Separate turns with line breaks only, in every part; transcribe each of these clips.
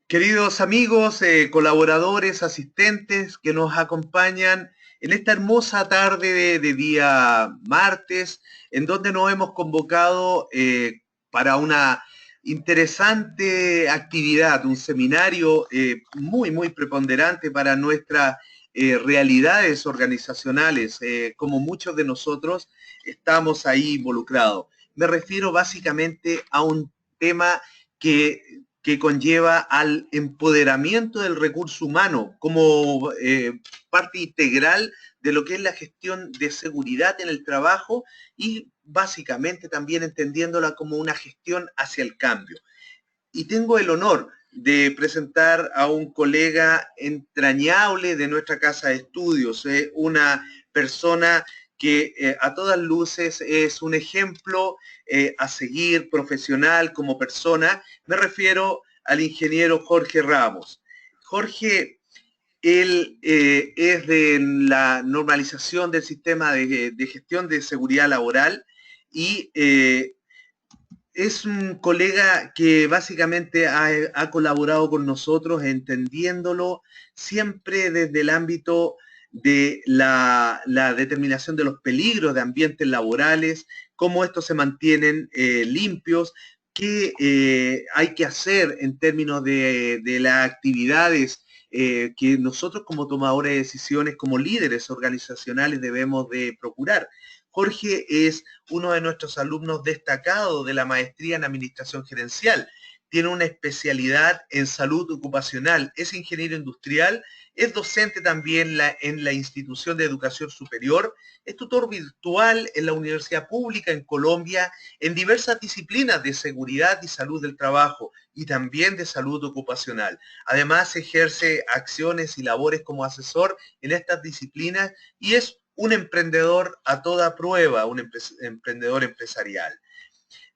Queridos amigos, colaboradores, asistentes que nos acompañan en esta hermosa tarde de día martes, en donde nos hemos convocado para una interesante actividad, un seminario muy preponderante para nuestras realidades organizacionales, como muchos de nosotros estamos ahí involucrados. Me refiero básicamente a un tema que conlleva al empoderamiento del recurso humano como parte integral de lo que es la gestión de seguridad en el trabajo y básicamente también entendiéndola como una gestión hacia el cambio. Y tengo el honor de presentar a un colega entrañable de nuestra casa de estudios, una persona que a todas luces es un ejemplo a seguir profesional como persona. Me refiero al ingeniero Jorge Ramos. Jorge, él es de la normalización del sistema de gestión de seguridad laboral y es un colega que básicamente ha colaborado con nosotros entendiéndolo siempre desde el ámbito de la determinación de los peligros de ambientes laborales, cómo estos se mantienen limpios, qué hay que hacer en términos de las actividades que nosotros como tomadores de decisiones, como líderes organizacionales debemos de procurar. Jorge es uno de nuestros alumnos destacados de la maestría en Administración Gerencial. Tiene una especialidad en salud ocupacional, es ingeniero industrial, es docente también en la institución de educación superior, es tutor virtual en la universidad pública en Colombia en diversas disciplinas de seguridad y salud del trabajo y también de salud ocupacional. Además, ejerce acciones y labores como asesor en estas disciplinas y es un emprendedor a toda prueba, un emprendedor empresarial.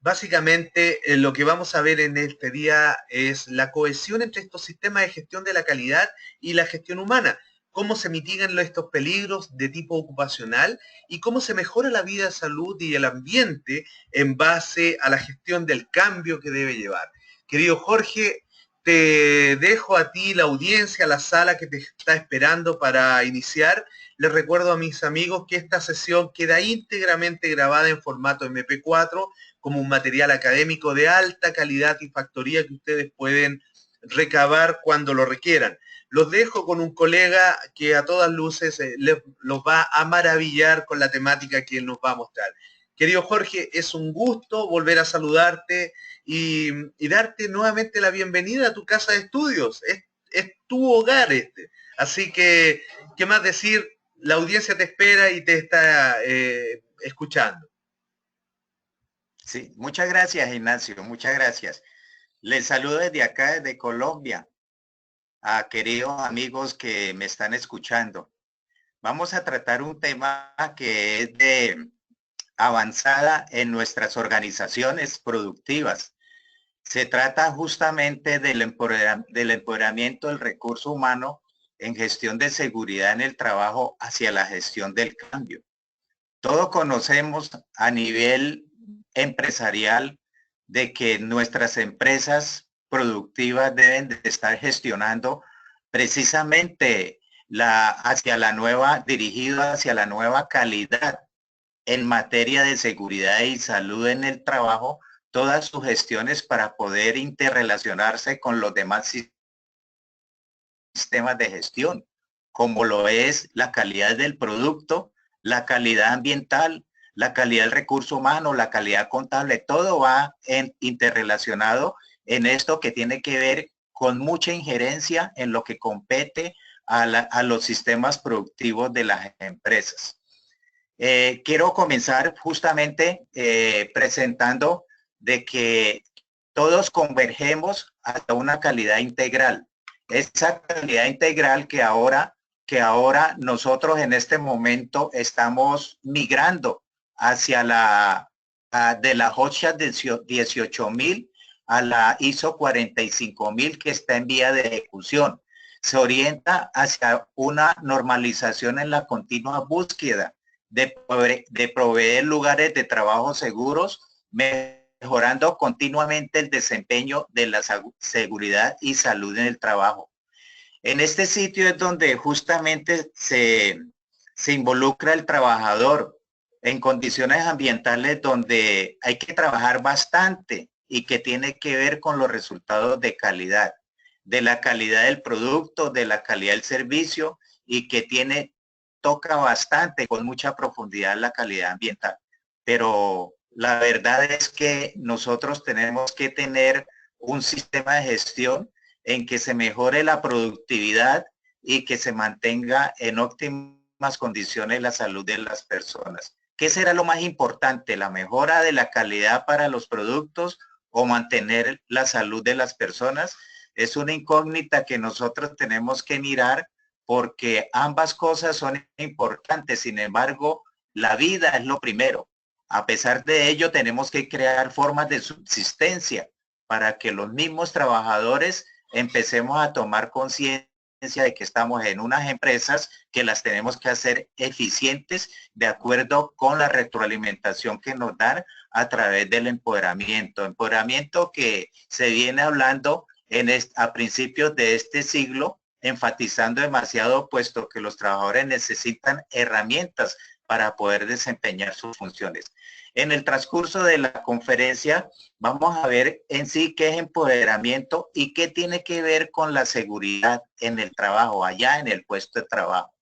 Básicamente, lo que vamos a ver en este día es la cohesión entre estos sistemas de gestión de la calidad y la gestión humana, cómo se mitigan estos peligros de tipo ocupacional y cómo se mejora la vida, salud y el ambiente en base a la gestión del cambio que debe llevar. Querido Jorge, te dejo a ti la audiencia, la sala que te está esperando para iniciar. Les recuerdo a mis amigos que esta sesión queda íntegramente grabada en formato MP4 como un material académico de alta calidad y factoría que ustedes pueden recabar cuando lo requieran. Los dejo con un colega que a todas luces los va a maravillar con la temática que él nos va a mostrar. Querido Jorge, es un gusto volver a saludarte y darte nuevamente la bienvenida a tu casa de estudios. Es tu hogar este. Así que, ¿qué más decir? La audiencia te espera y te está escuchando.
Sí, muchas gracias, Ignacio, muchas gracias. Les saludo desde acá, desde Colombia, a queridos amigos que me están escuchando. Vamos a tratar un tema que es de avanzada en nuestras organizaciones productivas. Se trata justamente del empoderamiento del recurso humano en gestión de seguridad en el trabajo hacia la gestión del cambio. Todos conocemos a nivel empresarial de que nuestras empresas productivas deben de estar gestionando precisamente dirigido hacia la nueva calidad en materia de seguridad y salud en el trabajo, todas sus gestiones para poder interrelacionarse con los demás sistemas de gestión, como lo es la calidad del producto, la calidad ambiental, la calidad del recurso humano, la calidad contable, todo va interrelacionado en esto que tiene que ver con mucha injerencia en lo que compete a los sistemas productivos de las empresas. Quiero comenzar justamente presentando de que todos convergemos hasta una calidad integral. Esa calidad integral que ahora nosotros en este momento estamos migrando hacia de la HOTSHAT 18.000 a la ISO 45.000 que está en vía de ejecución. Se orienta hacia una normalización en la continua búsqueda de proveer lugares de trabajo seguros, mejorando continuamente el desempeño de la seguridad y salud en el trabajo. En este sitio es donde justamente se involucra el trabajador en condiciones ambientales donde hay que trabajar bastante y que tiene que ver con los resultados de calidad, de la calidad del producto, de la calidad del servicio y que toca bastante con mucha profundidad la calidad ambiental. Pero la verdad es que nosotros tenemos que tener un sistema de gestión en que se mejore la productividad y que se mantenga en óptimas condiciones la salud de las personas. ¿Qué será lo más importante? ¿La mejora de la calidad para los productos o mantener la salud de las personas? Es una incógnita que nosotros tenemos que mirar porque ambas cosas son importantes. Sin embargo, la vida es lo primero. A pesar de ello, tenemos que crear formas de subsistencia para que los mismos trabajadores empecemos a tomar conciencia de que estamos en unas empresas que las tenemos que hacer eficientes de acuerdo con la retroalimentación que nos dan a través del empoderamiento que se viene hablando a principios de este siglo, enfatizando demasiado, puesto que los trabajadores necesitan herramientas para poder desempeñar sus funciones. En el transcurso de la conferencia vamos a ver en sí qué es empoderamiento y qué tiene que ver con la seguridad en el trabajo, allá en el puesto de trabajo.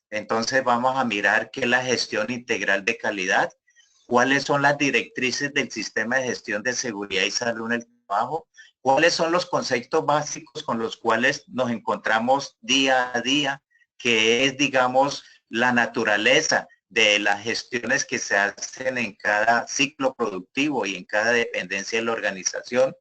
Entonces vamos a mirar qué es la gestión integral de calidad, cuáles son las directrices del sistema de gestión de seguridad y salud en el trabajo, cuáles son los conceptos básicos con los cuales nos encontramos día a día, que es, digamos, la naturaleza de las gestiones que se hacen en cada ciclo productivo y en cada dependencia de la organización,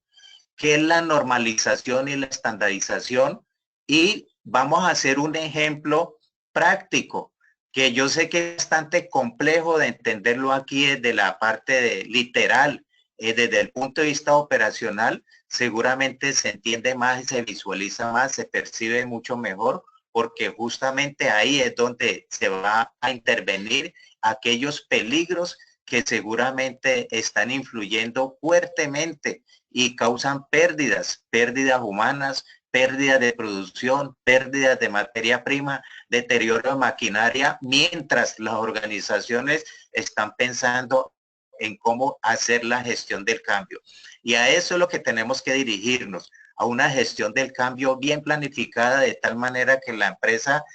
qué es la normalización y la estandarización, y vamos a hacer un ejemplo práctico que yo sé que es bastante complejo de entenderlo aquí desde la parte literal, desde el punto de vista operacional, seguramente se entiende más y se visualiza más, se percibe mucho mejor, porque justamente ahí es donde se va a intervenir aquellos peligros que seguramente están influyendo fuertemente y causan pérdidas humanas, pérdidas de producción, pérdidas de materia prima, deterioro de maquinaria, mientras las organizaciones están pensando en cómo hacer la gestión del cambio. Y a eso es lo que tenemos que dirigirnos, a una gestión del cambio bien planificada, de tal manera que la empresa,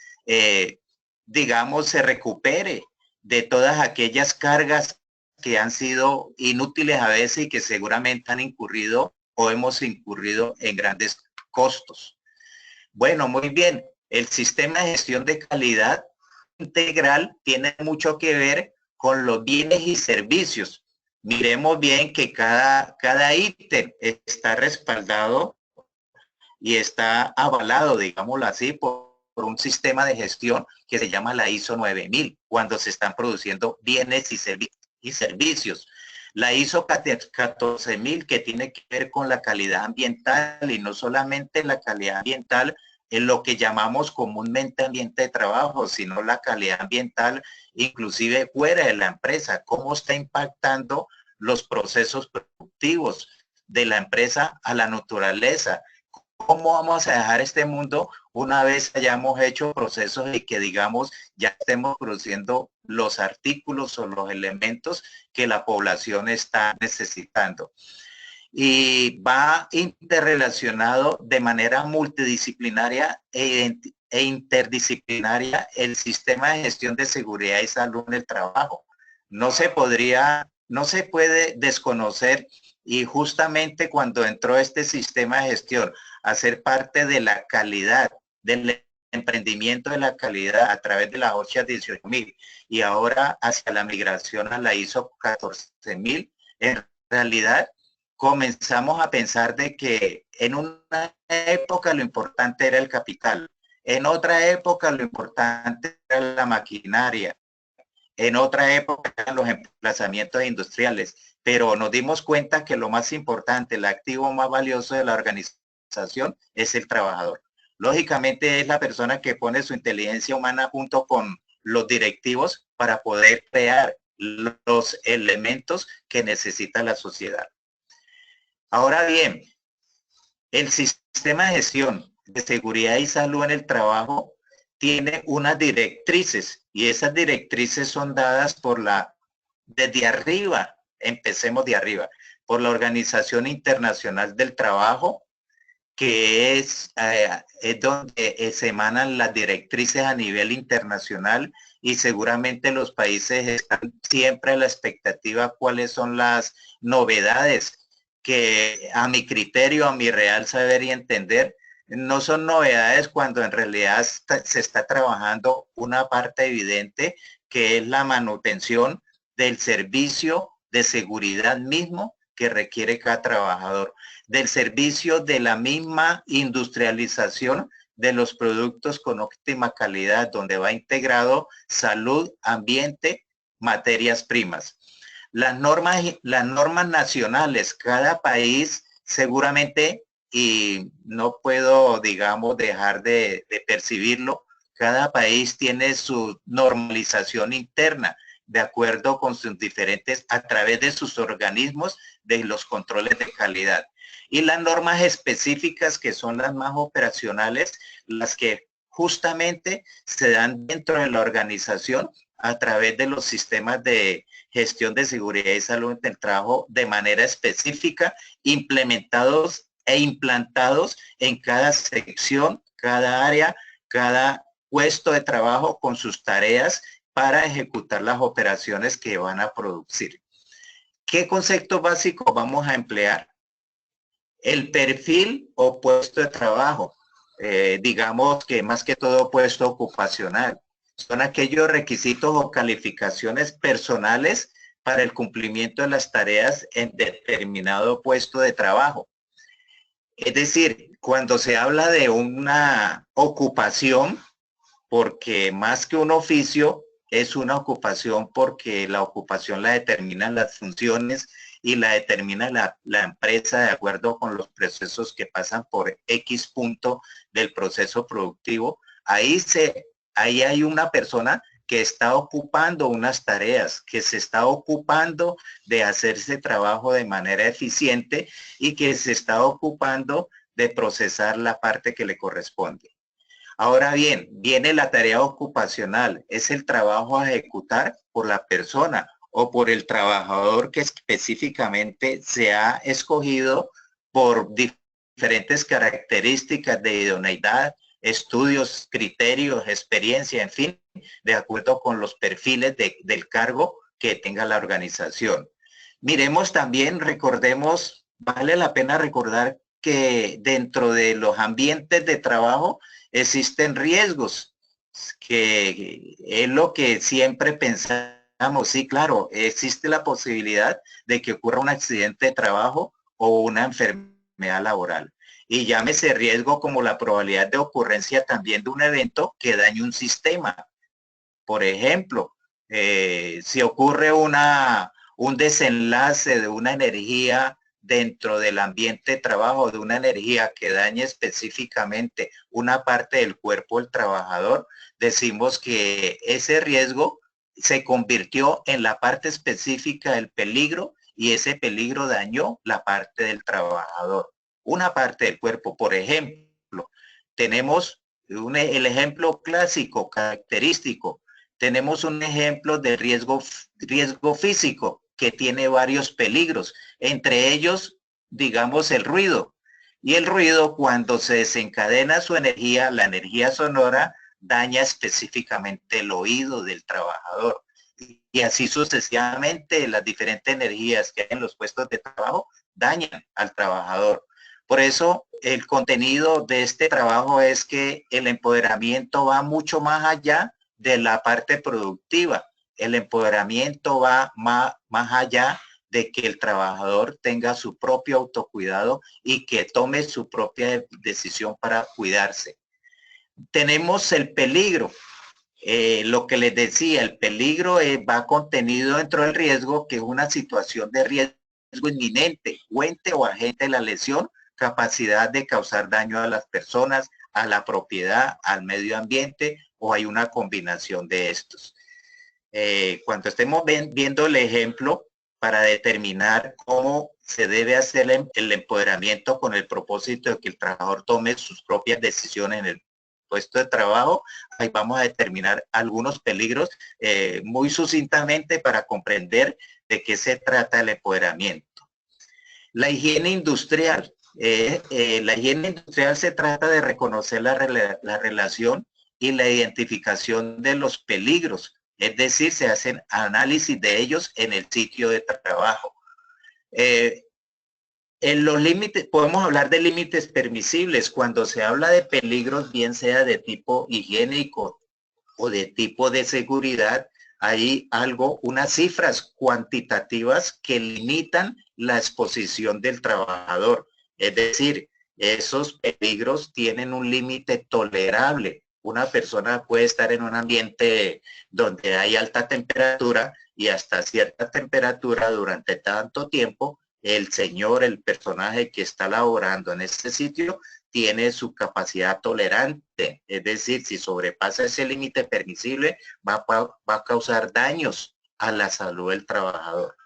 digamos, se recupere de todas aquellas cargas que han sido inútiles a veces y que seguramente han incurrido o hemos incurrido en grandes costos. Bueno, muy bien. El sistema de gestión de calidad integral tiene mucho que ver con los bienes y servicios. Miremos bien que cada ítem está respaldado y está avalado, digámoslo así, por un sistema de gestión que se llama la ISO 9000, cuando se están produciendo bienes y servicios. La ISO 14000, que tiene que ver con la calidad ambiental, y no solamente la calidad ambiental en lo que llamamos comúnmente ambiente de trabajo, sino la calidad ambiental inclusive fuera de la empresa, cómo está impactando los procesos productivos de la empresa a la naturaleza. ¿Cómo vamos a dejar este mundo una vez hayamos hecho procesos y que, digamos, ya estemos produciendo los artículos o los elementos que la población está necesitando? Y va interrelacionado de manera multidisciplinaria e interdisciplinaria el sistema de gestión de seguridad y salud en el trabajo. No se puede desconocer, y justamente cuando entró este sistema de gestión a ser parte de la calidad, del emprendimiento de la calidad a través de la OSHA 18000 y ahora hacia la migración a la ISO 14000, en realidad comenzamos a pensar de que en una época lo importante era el capital, en otra época lo importante era la maquinaria, en otra época eran los emplazamientos industriales, pero nos dimos cuenta que lo más importante, el activo más valioso de la organización es el trabajador. Lógicamente es la persona que pone su inteligencia humana junto con los directivos para poder crear los elementos que necesita la sociedad. Ahora bien, el sistema de gestión de seguridad y salud en el trabajo tiene unas directrices y esas directrices son dadas desde arriba, empecemos de arriba, por la Organización Internacional del Trabajo, que es donde se emanan las directrices a nivel internacional y seguramente los países están siempre a la expectativa cuáles son las novedades que a mi criterio, a mi real saber y entender, no son novedades cuando en realidad se está trabajando una parte evidente que es la manutención del servicio de seguridad mismo que requiere cada trabajador, del servicio de la misma industrialización de los productos con óptima calidad, donde va integrado salud, ambiente, materias primas. Las normas nacionales, cada país seguramente, y no puedo, digamos, dejar de percibirlo, cada país tiene su normalización interna de acuerdo con sus diferentes, a través de sus organismos de los controles de calidad. Y las normas específicas que son las más operacionales, las que justamente se dan dentro de la organización a través de los sistemas de gestión de seguridad y salud del trabajo de manera específica, implementados e implantados en cada sección, cada área, cada puesto de trabajo con sus tareas para ejecutar las operaciones que van a producir. ¿Qué concepto básico vamos a emplear? El perfil o puesto de trabajo, digamos que más que todo puesto ocupacional, son aquellos requisitos o calificaciones personales para el cumplimiento de las tareas en determinado puesto de trabajo. Es decir, cuando se habla de una ocupación, porque más que un oficio, es una ocupación porque la ocupación la determinan las funciones y la determina la empresa de acuerdo con los procesos que pasan por X punto del proceso productivo. Ahí hay una persona que está ocupando unas tareas, que se está ocupando de hacer ese trabajo de manera eficiente y que se está ocupando de procesar la parte que le corresponde. Ahora bien, viene la tarea ocupacional, es el trabajo a ejecutar por la persona o por el trabajador que específicamente se ha escogido por diferentes características de idoneidad, estudios, criterios, experiencia, en fin, de acuerdo con los perfiles del cargo que tenga la organización. Miremos también, recordemos, vale la pena recordar que dentro de los ambientes de trabajo existen riesgos, que es lo que siempre pensamos. Sí, claro, existe la posibilidad de que ocurra un accidente de trabajo o una enfermedad laboral. Y llámese riesgo como la probabilidad de ocurrencia también de un evento que dañe un sistema. Por ejemplo, si ocurre un desenlace de una energía dentro del ambiente de trabajo, de una energía que dañe específicamente una parte del cuerpo del trabajador, decimos que ese riesgo se convirtió en la parte específica del peligro y ese peligro dañó la parte del trabajador, una parte del cuerpo. Por ejemplo, tenemos el ejemplo clásico, característico. Tenemos un ejemplo de riesgo físico que tiene varios peligros, entre ellos, digamos, el ruido. Y el ruido, cuando se desencadena su energía, la energía sonora, daña específicamente el oído del trabajador. Y así sucesivamente, las diferentes energías que hay en los puestos de trabajo dañan al trabajador. Por eso, el contenido de este trabajo es que el empoderamiento va mucho más allá de la parte productiva. El empoderamiento va más allá de que el trabajador tenga su propio autocuidado y que tome su propia decisión para cuidarse. Tenemos el peligro. Lo que les decía, el peligro va contenido dentro del riesgo, que es una situación de riesgo inminente, fuente o agente de la lesión, capacidad de causar daño a las personas, a la propiedad, al medio ambiente, o hay una combinación de estos. Cuando estemos viendo el ejemplo para determinar cómo se debe hacer el empoderamiento con el propósito de que el trabajador tome sus propias decisiones en el puesto de trabajo. Ahí vamos a determinar algunos peligros muy sucintamente para comprender de qué se trata el empoderamiento. La higiene industrial. La higiene industrial se trata de reconocer la relación y la identificación de los peligros, es decir, se hacen análisis de ellos en el sitio de trabajo. En los límites, podemos hablar de límites permisibles cuando se habla de peligros, bien sea de tipo higiénico o de tipo de seguridad. Hay unas cifras cuantitativas que limitan la exposición del trabajador. Es decir, esos peligros tienen un límite tolerable. Una persona puede estar en un ambiente donde hay alta temperatura y hasta cierta temperatura durante tanto tiempo, el personaje que está laborando en este sitio tiene su capacidad tolerante, es decir, si sobrepasa ese límite permisible, va a causar daños a la salud del trabajador.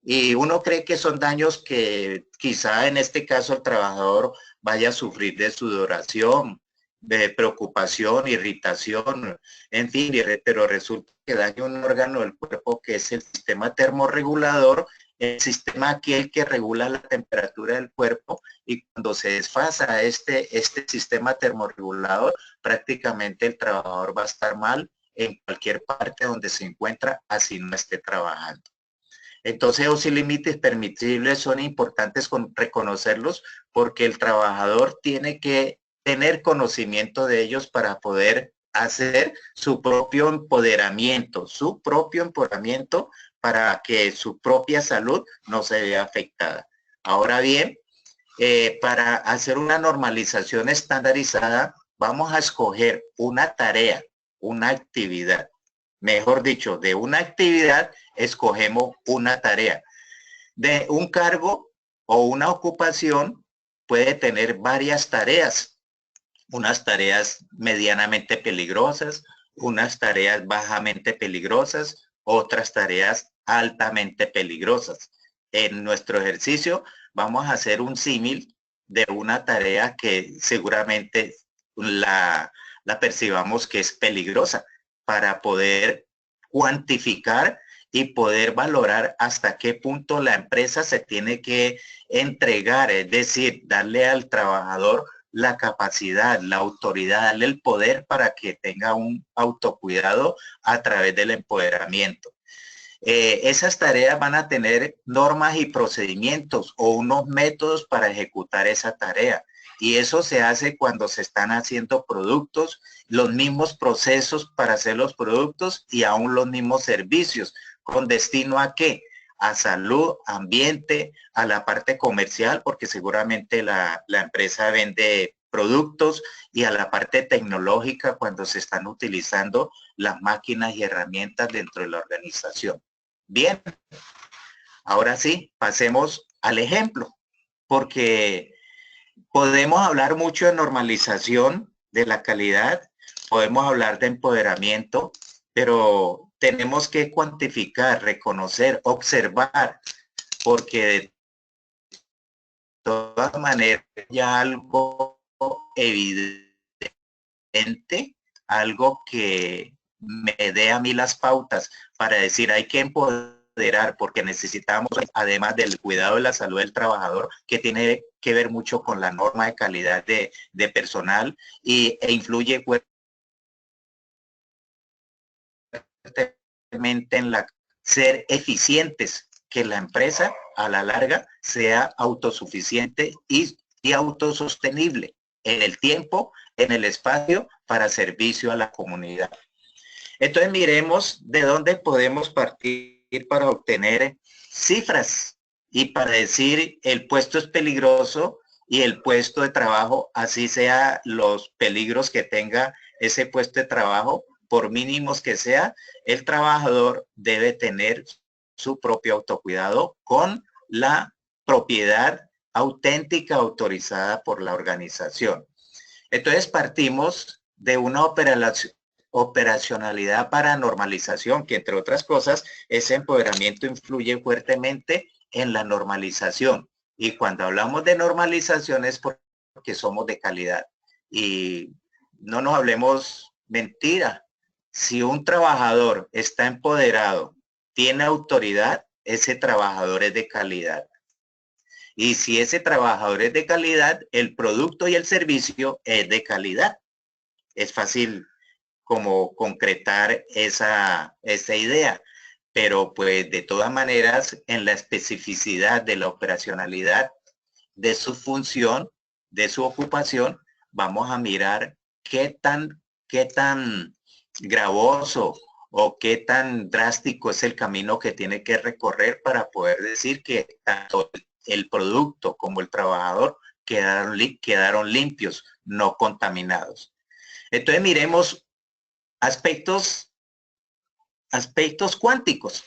Y uno cree que son daños que quizá en este caso el trabajador vaya a sufrir de sudoración, de preocupación, irritación, en fin, pero resulta que daña un órgano del cuerpo que es el sistema termorregulador, el sistema aquel que regula la temperatura del cuerpo, y cuando se desfasa este sistema termorregulador, prácticamente el trabajador va a estar mal en cualquier parte donde se encuentra, así no esté trabajando. Entonces, esos límites permisibles son importantes reconocerlos porque el trabajador tiene que tener conocimiento de ellos para poder hacer su propio empoderamiento para que su propia salud no se vea afectada. Ahora bien, para hacer una normalización estandarizada, vamos a escoger una tarea, una actividad. Mejor dicho, de una actividad escogemos una tarea. De un cargo o una ocupación puede tener varias tareas. Unas tareas medianamente peligrosas, unas tareas bajamente peligrosas, otras tareas altamente peligrosas. En nuestro ejercicio vamos a hacer un símil de una tarea que seguramente la percibamos que es peligrosa, para poder cuantificar y poder valorar hasta qué punto la empresa se tiene que entregar, es decir, darle al trabajador la capacidad, la autoridad, darle el poder para que tenga un autocuidado a través del empoderamiento. Esas tareas van a tener normas y procedimientos o unos métodos para ejecutar esa tarea. Y eso se hace cuando se están haciendo productos, los mismos procesos para hacer los productos y aún los mismos servicios. ¿Con destino a qué? A salud, ambiente, a la parte comercial, porque seguramente la empresa vende productos, y a la parte tecnológica cuando se están utilizando las máquinas y herramientas dentro de la organización. Bien, ahora sí, pasemos al ejemplo, porque podemos hablar mucho de normalización de la calidad, podemos hablar de empoderamiento, pero tenemos que cuantificar, reconocer, observar, porque de todas maneras ya algo evidente, algo que me dé a mí las pautas para decir hay que empoderar, porque necesitamos, además del cuidado de la salud del trabajador, que tiene que ver mucho con la norma de calidad de personal e influye fuertemente en ser eficientes, que la empresa a la larga sea autosuficiente y autosostenible en el tiempo, en el espacio, para servicio a la comunidad. Entonces miremos de dónde podemos partir para obtener cifras y para decir el puesto es peligroso y el puesto de trabajo, así sea los peligros que tenga ese puesto de trabajo, por mínimos que sea, el trabajador debe tener su propio autocuidado con la propiedad auténtica autorizada por la organización. Entonces partimos de una operacionalidad para normalización, que entre otras cosas, ese empoderamiento influye fuertemente en la normalización. Y cuando hablamos de normalización es porque somos de calidad. Y no nos hablemos mentira. Si un trabajador está empoderado, tiene autoridad, ese trabajador es de calidad. Y si ese trabajador es de calidad, el producto y el servicio es de calidad. Es fácil como concretar esa idea, pero pues de todas maneras en la especificidad de la operacionalidad de su función, de su ocupación, vamos a mirar qué tan gravoso o qué tan drástico es el camino que tiene que recorrer para poder decir que tanto el producto como el trabajador quedaron limpios, no contaminados. Entonces miremos aspectos cuánticos.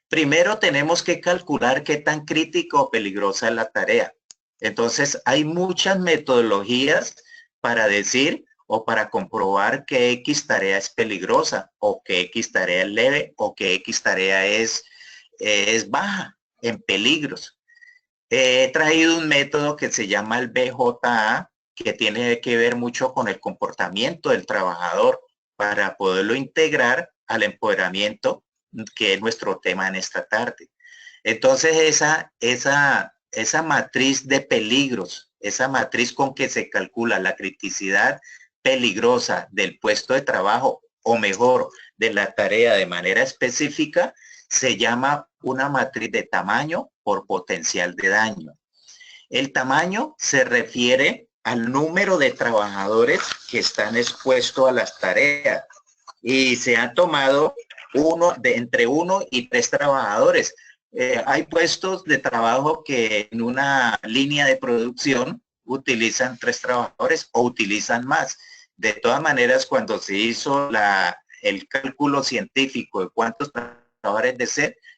Primero tenemos que calcular qué tan crítico o peligrosa es la tarea. Entonces hay muchas metodologías para decir o para comprobar que X tarea es peligrosa o que X tarea es leve o que X tarea es baja en peligros. He traído un método que se llama el BJA, que tiene que ver mucho con el comportamiento del trabajador para poderlo integrar al empoderamiento, que es nuestro tema en esta tarde. Entonces esa matriz de peligros, esa matriz con que se calcula la criticidad peligrosa del puesto de trabajo, o mejor, de la tarea de manera específica, se llama una matriz de tamaño por potencial de daño. El tamaño se refiere al número de trabajadores que están expuestos a las tareas y se han tomado entre 1 y 3 trabajadores. Hay puestos de trabajo que en una línea de producción utilizan 3 trabajadores o utilizan más. De todas maneras, cuando se hizo el cálculo científico de cuántos trabajadores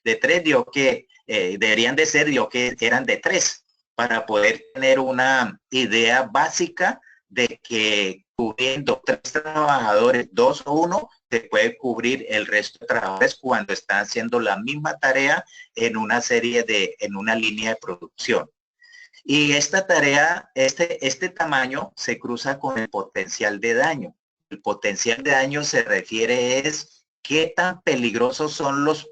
de 3, dio que deberían de ser, dio que eran de 3, para poder tener una idea básica de que cubriendo 3 trabajadores, 2 o 1, se puede cubrir el resto de trabajadores cuando están haciendo la misma tarea en una en una línea de producción. Y esta tarea, este tamaño se cruza con el potencial de daño. El potencial de daño se refiere es qué tan peligrosos son los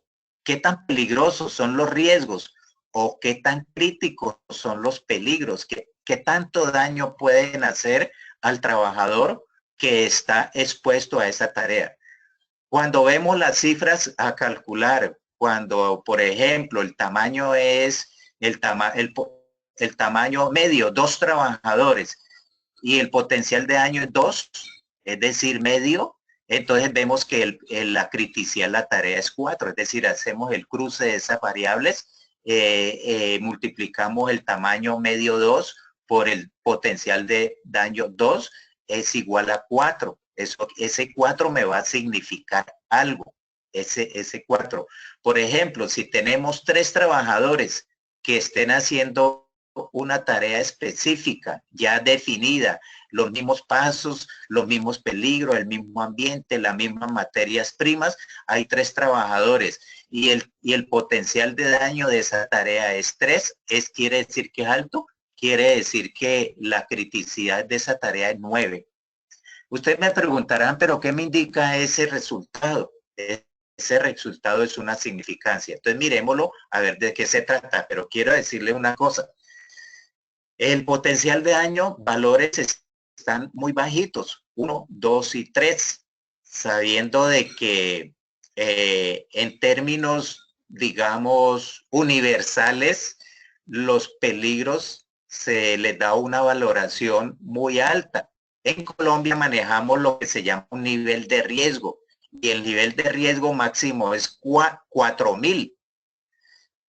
riesgos o qué tan críticos son los peligros, qué tanto daño pueden hacer al trabajador que está expuesto a esa tarea. Cuando vemos las cifras a calcular, cuando, por ejemplo, el tamaño es el tamaño medio, 2 trabajadores, y el potencial de daño es 2, es decir, medio, entonces vemos que la criticidad de la tarea es 4, es decir, hacemos el cruce de esas variables, multiplicamos el tamaño medio 2 por el potencial de daño 2, es igual a 4. Ese 4 me va a significar algo, ese 4. Por ejemplo, si tenemos 3 trabajadores que estén haciendo una tarea específica, ya definida, los mismos pasos, los mismos peligros, el mismo ambiente, las mismas materias primas, hay 3 trabajadores y el potencial de daño de esa tarea es 3, quiere decir que es alto, quiere decir que la criticidad de esa tarea es 9. Ustedes me preguntarán, ¿pero qué me indica ese resultado? Ese resultado es una significancia. Entonces miremoslo a ver de qué se trata, pero quiero decirle una cosa. El potencial de daño, valores están muy bajitos, 1, 2 y 3, sabiendo de que en términos, digamos, universales, los peligros se les da una valoración muy alta. En Colombia manejamos lo que se llama un nivel de riesgo y el nivel de riesgo máximo es 4.000.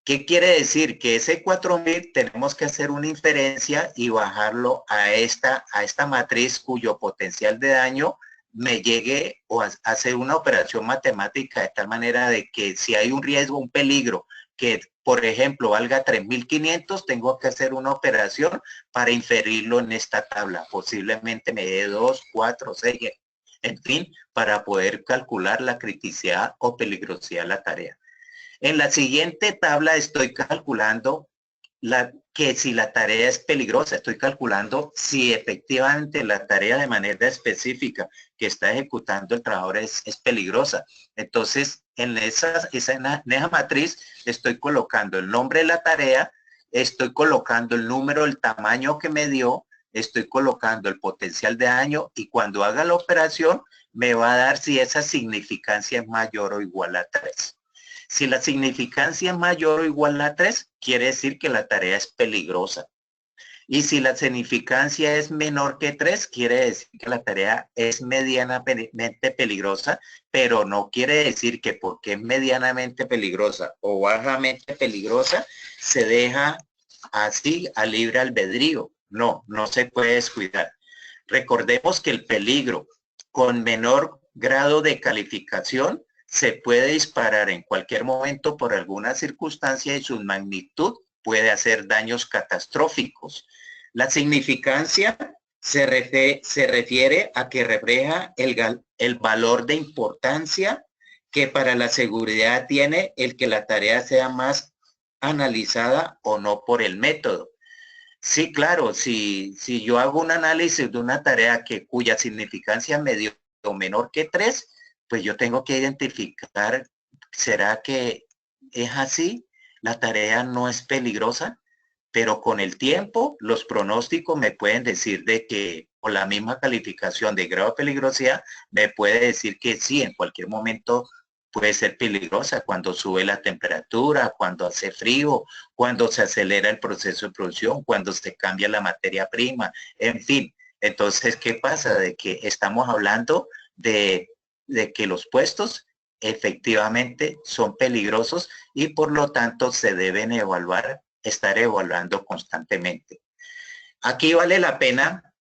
¿Qué quiere decir? Que ese 4.000 tenemos que hacer una inferencia y bajarlo a esta matriz cuyo potencial de daño me llegue o a hacer una operación matemática de tal manera de que si hay un riesgo, un peligro que, por ejemplo, valga 3.500, tengo que hacer una operación para inferirlo en esta tabla. Posiblemente me dé 2, 4, 6, en fin, para poder calcular la criticidad o peligrosidad de la tarea. En la siguiente tabla estoy calculando que si la tarea es peligrosa, estoy calculando si efectivamente la tarea de manera específica que está ejecutando el trabajador es peligrosa. Entonces, en esa matriz estoy colocando el nombre de la tarea, estoy colocando el número, el tamaño que me dio, estoy colocando el potencial de daño y cuando haga la operación me va a dar si esa significancia es mayor o igual a 3. Si la significancia es mayor o igual a 3, quiere decir que la tarea es peligrosa. Y si la significancia es menor que 3, quiere decir que la tarea es medianamente peligrosa, pero no quiere decir que porque es medianamente peligrosa o bajamente peligrosa, se deja así a libre albedrío. No, no se puede descuidar. Recordemos que el peligro con menor grado de calificación se puede disparar en cualquier momento por alguna circunstancia y su magnitud puede hacer daños catastróficos. La significancia se refiere a que refleja el valor de importancia que para la seguridad tiene el que la tarea sea más analizada o no por el método. Sí, claro, si yo hago un análisis de una tarea cuya significancia medio o menor que 3, pues yo tengo que identificar, ¿será que es así? La tarea no es peligrosa, pero con el tiempo los pronósticos me pueden decir de que por la misma calificación de grado de peligrosidad me puede decir que sí, en cualquier momento puede ser peligrosa cuando sube la temperatura, cuando hace frío, cuando se acelera el proceso de producción, cuando se cambia la materia prima, en fin. Entonces, ¿qué pasa? De que estamos hablando de que los puestos efectivamente son peligrosos y por lo tanto se deben estar evaluando constantemente. Aquí vale la pena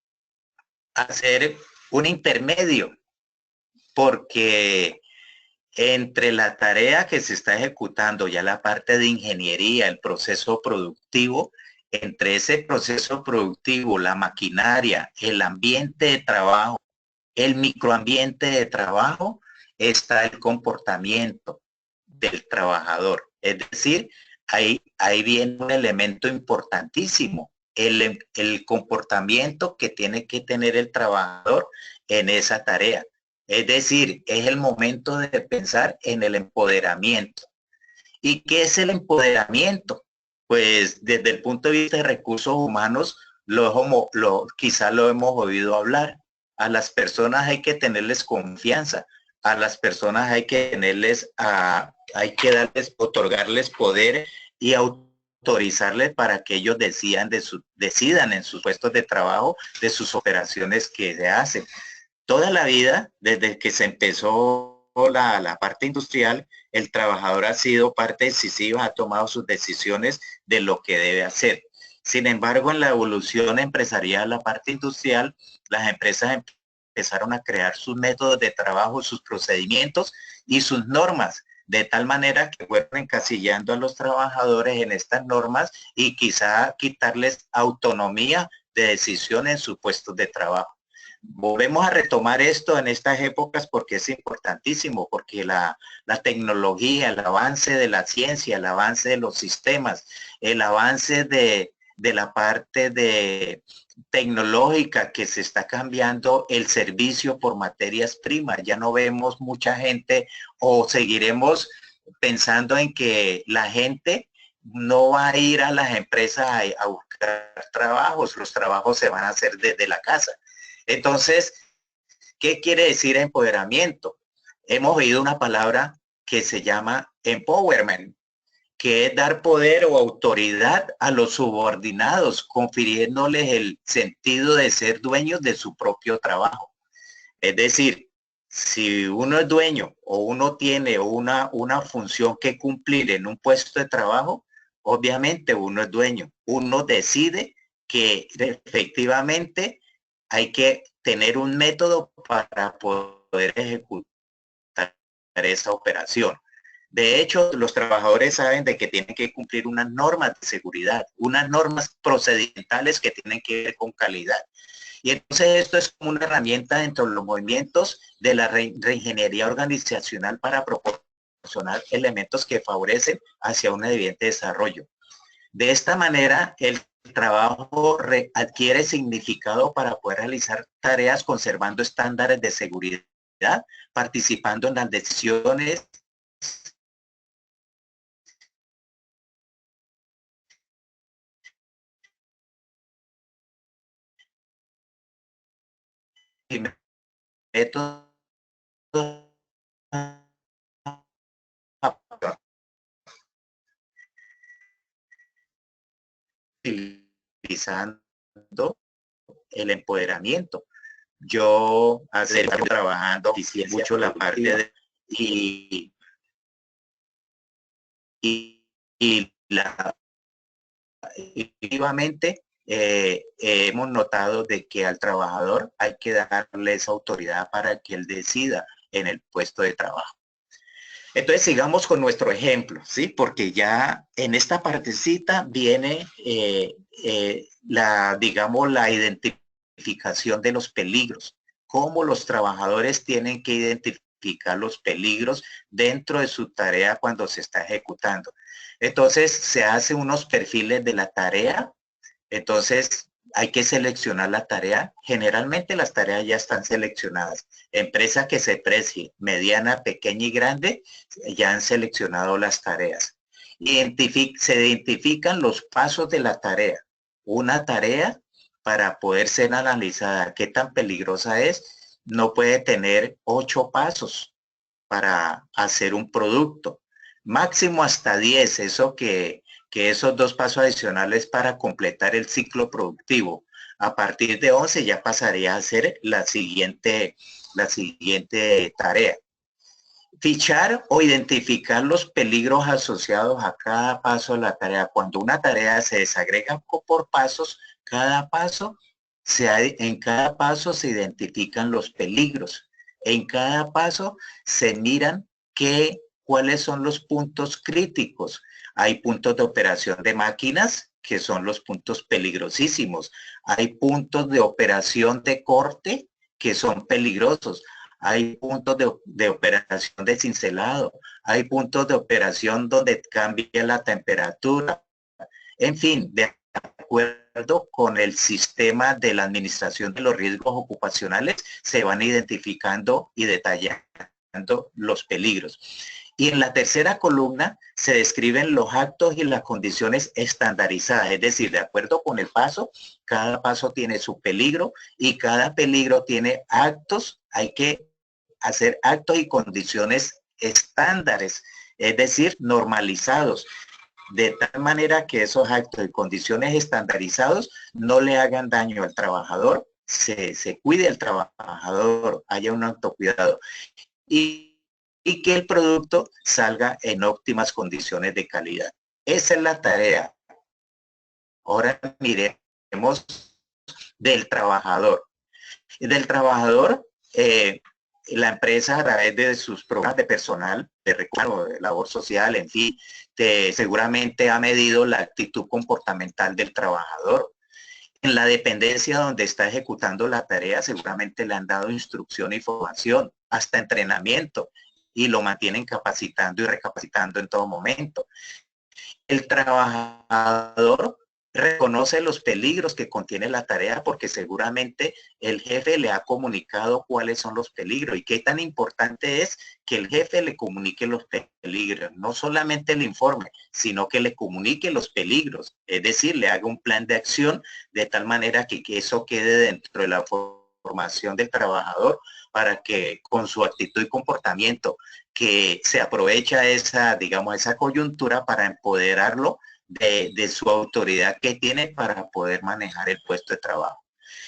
hacer un intermedio porque entre la tarea que se está ejecutando, ya la parte de ingeniería, el proceso productivo, entre ese proceso productivo, la maquinaria, el ambiente de trabajo, el microambiente de trabajo, está el comportamiento del trabajador. Es decir, ahí viene un elemento importantísimo, el comportamiento que tiene que tener el trabajador en esa tarea. Es decir, es el momento de pensar en el empoderamiento. ¿Y qué es el empoderamiento? Pues desde el punto de vista de recursos humanos, quizá lo hemos oído hablar. A las personas hay que tenerles confianza, a las personas hay que otorgarles poder y autorizarles para que ellos decidan en sus puestos de trabajo de sus operaciones que se hacen. Toda la vida, desde que se empezó la parte industrial, el trabajador ha sido parte decisiva, ha tomado sus decisiones de lo que debe hacer. Sin embargo, en la evolución empresarial, la parte industrial, las empresas empezaron a crear sus métodos de trabajo, sus procedimientos y sus normas, de tal manera que fueron encasillando a los trabajadores en estas normas y quizá quitarles autonomía de decisión en sus puestos de trabajo. Volvemos a retomar esto en estas épocas porque es importantísimo, porque la tecnología, el avance de la ciencia, el avance de los sistemas, el avance de la parte de tecnológica que se está cambiando el servicio por materias primas. Ya no vemos mucha gente o seguiremos pensando en que la gente no va a ir a las empresas a buscar trabajos, los trabajos se van a hacer desde la casa. Entonces, ¿qué quiere decir empoderamiento? Hemos oído una palabra que se llama empowerment, que es dar poder o autoridad a los subordinados, confiriéndoles el sentido de ser dueños de su propio trabajo. Es decir, si uno es dueño o uno tiene una función que cumplir en un puesto de trabajo, obviamente uno es dueño. Uno decide que efectivamente hay que tener un método para poder ejecutar esa operación. De hecho, los trabajadores saben de que tienen que cumplir unas normas de seguridad, unas normas procedimentales que tienen que ver con calidad. Y entonces esto es como una herramienta dentro de los movimientos de la reingeniería organizacional para proporcionar proporcionar elementos que favorecen hacia un evidente desarrollo. De esta manera, el trabajo adquiere significado para poder realizar tareas conservando estándares de seguridad, participando en las decisiones y métodos utilizando el empoderamiento. Yo hace trabajando mucho la parte de y la efectivamente hemos notado de que al trabajador hay que darle esa autoridad para que él decida en el puesto de trabajo. Entonces sigamos con nuestro ejemplo, ¿sí? Porque ya en esta partecita viene digamos, la identificación de los peligros, cómo los trabajadores tienen que identificar los peligros dentro de su tarea cuando se está ejecutando. Entonces se hacen unos perfiles de la tarea, entonces hay que seleccionar la tarea. Generalmente las tareas ya están seleccionadas. Empresa que se precie, mediana, pequeña y grande, ya han seleccionado las tareas. Se identifican los pasos de la tarea. Una tarea para poder ser analizada, qué tan peligrosa es, no puede tener 8 pasos para hacer un producto. Máximo hasta 10, eso que esos 2 pasos adicionales para completar el ciclo productivo. A partir de 11 ya pasaría a ser la siguiente tarea. Fichar o identificar los peligros asociados a cada paso de la tarea. Cuando una tarea se desagrega por pasos, en cada paso se identifican los peligros. En cada paso se miran cuáles son los puntos críticos. Hay puntos de operación de máquinas que son los puntos peligrosísimos. Hay puntos de operación de corte que son peligrosos. Hay puntos de operación de cincelado. Hay puntos de operación donde cambia la temperatura. En fin, de acuerdo con el sistema de la administración de los riesgos ocupacionales, se van identificando y detallando los peligros. Y en la tercera columna se describen los actos y las condiciones estandarizadas, es decir, de acuerdo con el paso, cada paso tiene su peligro y cada peligro tiene actos, hay que hacer actos y condiciones estándares, es decir, normalizados, de tal manera que esos actos y condiciones estandarizados no le hagan daño al trabajador, se cuide el trabajador, haya un autocuidado y que el producto salga en óptimas condiciones de calidad. Esa es la tarea. Ahora miremos del trabajador. Del trabajador, la empresa a través de sus programas de personal, de recursos, de labor social, en fin, seguramente ha medido la actitud comportamental del trabajador. En la dependencia donde está ejecutando la tarea, seguramente le han dado instrucción y formación, hasta entrenamiento, y lo mantienen capacitando y recapacitando en todo momento. El trabajador reconoce los peligros que contiene la tarea porque seguramente el jefe le ha comunicado cuáles son los peligros y qué tan importante es que el jefe le comunique los peligros, no solamente el informe, sino que le comunique los peligros, es decir, le haga un plan de acción de tal manera que eso quede dentro de la formación del trabajador para que con su actitud y comportamiento que se aprovecha digamos, esa coyuntura para empoderarlo de su autoridad que tiene para poder manejar el puesto de trabajo.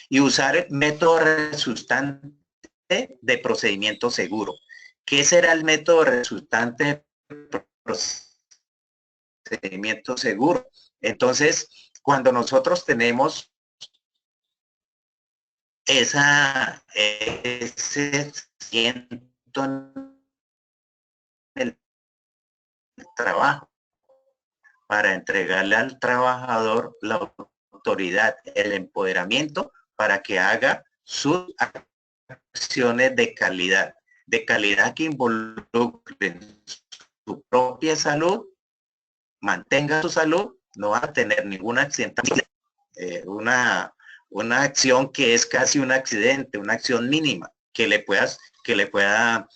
Y usar el método resultante de procedimiento seguro. ¿Qué será el método resultante de procedimiento seguro? Entonces, cuando nosotros tenemos ese siento en el trabajo, para entregarle al trabajador la autoridad, el empoderamiento para que haga sus acciones de calidad que involucren su propia salud, mantenga su salud, no va a tener ningún accidente. Una acción que es casi un accidente, una acción mínima que le pueda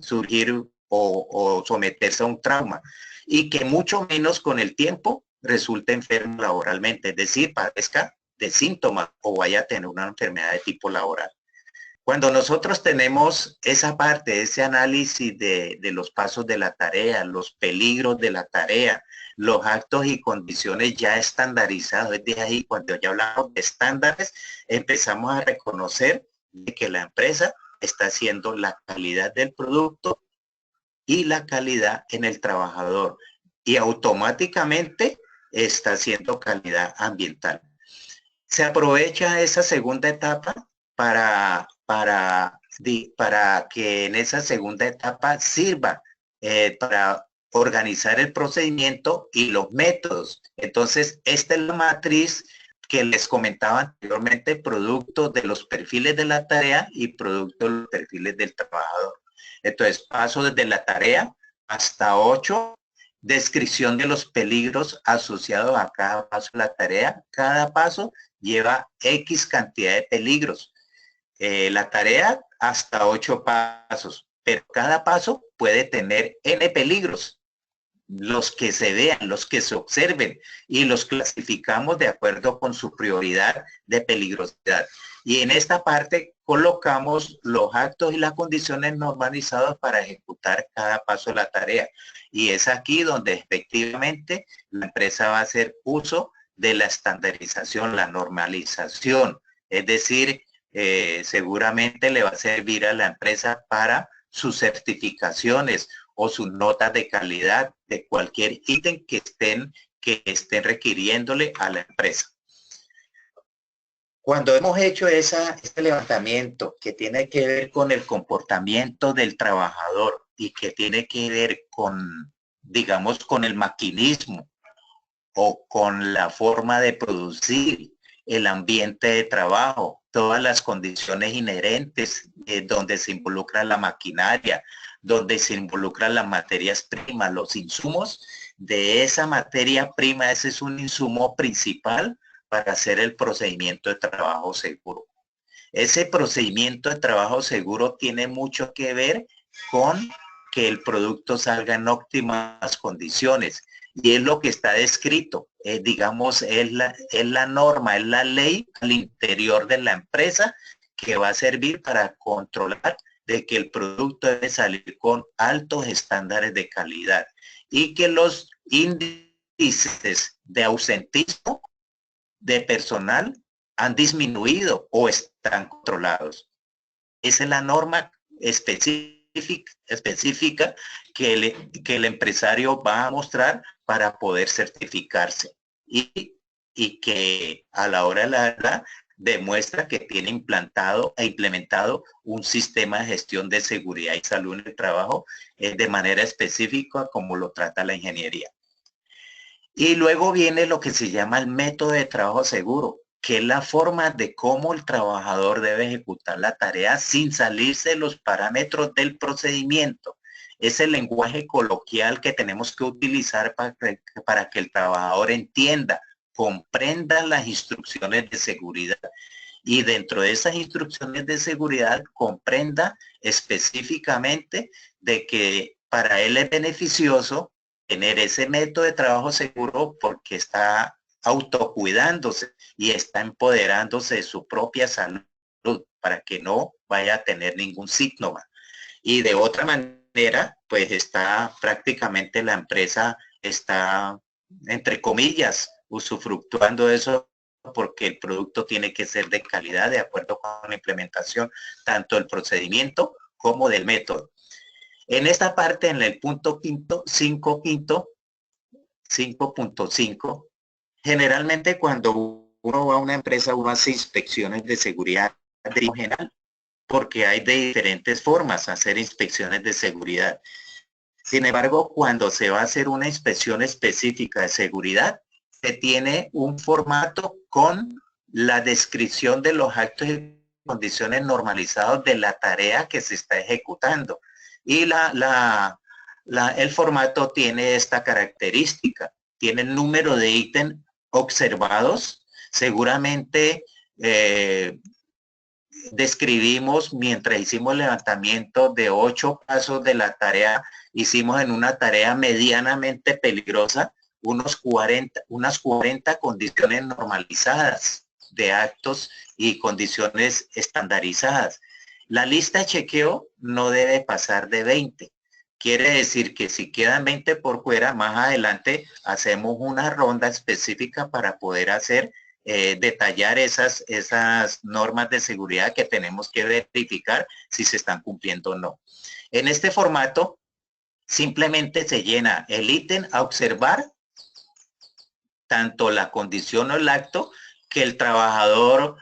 surgir o someterse a un trauma y que mucho menos con el tiempo resulte enfermo laboralmente, es decir, padezca de síntomas o vaya a tener una enfermedad de tipo laboral. Cuando nosotros tenemos esa parte, ese análisis de los pasos de la tarea, los peligros de la tarea, los actos y condiciones ya estandarizados, es de ahí cuando ya hablamos de estándares, empezamos a reconocer que la empresa está haciendo la calidad del producto y la calidad en el trabajador y automáticamente está haciendo calidad ambiental. Se aprovecha esa segunda etapa para que en esa segunda etapa sirva para organizar el procedimiento y los métodos. Entonces, esta es la matriz que les comentaba anteriormente, producto de los perfiles de la tarea y producto de los perfiles del trabajador. Entonces, paso desde la tarea hasta 8, descripción de los peligros asociados a cada paso de la tarea. Cada paso lleva X cantidad de peligros. La tarea hasta 8 pasos, pero cada paso puede tener N peligros. Los que se vean, los que se observen y los clasificamos de acuerdo con su prioridad de peligrosidad. Y en esta parte colocamos los actos y las condiciones normalizadas para ejecutar cada paso de la tarea. Y es aquí donde efectivamente la empresa va a hacer uso de la estandarización, la normalización. Es decir, seguramente le va a servir a la empresa para sus certificaciones o sus notas de calidad de cualquier ítem que estén requiriéndole a la empresa. Cuando hemos hecho este levantamiento que tiene que ver con el comportamiento del trabajador y que tiene que ver con, digamos, con el maquinismo o con la forma de producir, el ambiente de trabajo, todas las condiciones inherentes donde se involucra la maquinaria, donde se involucran las materias primas, los insumos de esa materia prima. Ese es un insumo principal para hacer el procedimiento de trabajo seguro. Ese procedimiento de trabajo seguro tiene mucho que ver con que el producto salga en óptimas condiciones. Y es lo que está descrito, digamos, es la norma, es la ley al interior de la empresa que va a servir para controlar de que el producto debe salir con altos estándares de calidad y que los índices de ausentismo de personal han disminuido o están controlados. Esa es la norma específica que el empresario va a mostrar para poder certificarse y que a la hora de la verdad demuestra que tiene implantado e implementado un sistema de gestión de seguridad y salud en el trabajo de manera específica como lo trata la ingeniería. Y luego viene lo que se llama el método de trabajo seguro, que es la forma de cómo el trabajador debe ejecutar la tarea sin salirse de los parámetros del procedimiento. Es el lenguaje coloquial que tenemos que utilizar para que el trabajador entienda, comprenda las instrucciones de seguridad y dentro de esas instrucciones de seguridad comprenda específicamente de que para él es beneficioso tener ese método de trabajo seguro porque está autocuidándose y está empoderándose de su propia salud para que no vaya a tener ningún síntoma. Y de otra manera, pues está prácticamente la empresa está, entre comillas, usufructuando de eso porque el producto tiene que ser de calidad de acuerdo con la implementación tanto del procedimiento como del método. En esta parte, en el punto 5.5, generalmente cuando uno va a una empresa, uno hace inspecciones de seguridad de general, porque hay de diferentes formas hacer inspecciones de seguridad. Sin embargo, cuando se va a hacer una inspección específica de seguridad, se tiene un formato con la descripción de los actos y condiciones normalizados de la tarea que se está ejecutando. Y la el formato tiene esta característica, tiene el número de ítems observados, seguramente describimos mientras hicimos el levantamiento de 8 pasos de la tarea, hicimos en una tarea medianamente peligrosa unas 40 condiciones normalizadas de actos y condiciones estandarizadas. La lista de chequeo no debe pasar de 20. Quiere decir que si quedan 20 por fuera, más adelante hacemos una ronda específica para poder hacer detallar esas normas de seguridad que tenemos que verificar si se están cumpliendo o no. En este formato, simplemente se llena el ítem a observar, tanto la condición o el acto, que el trabajador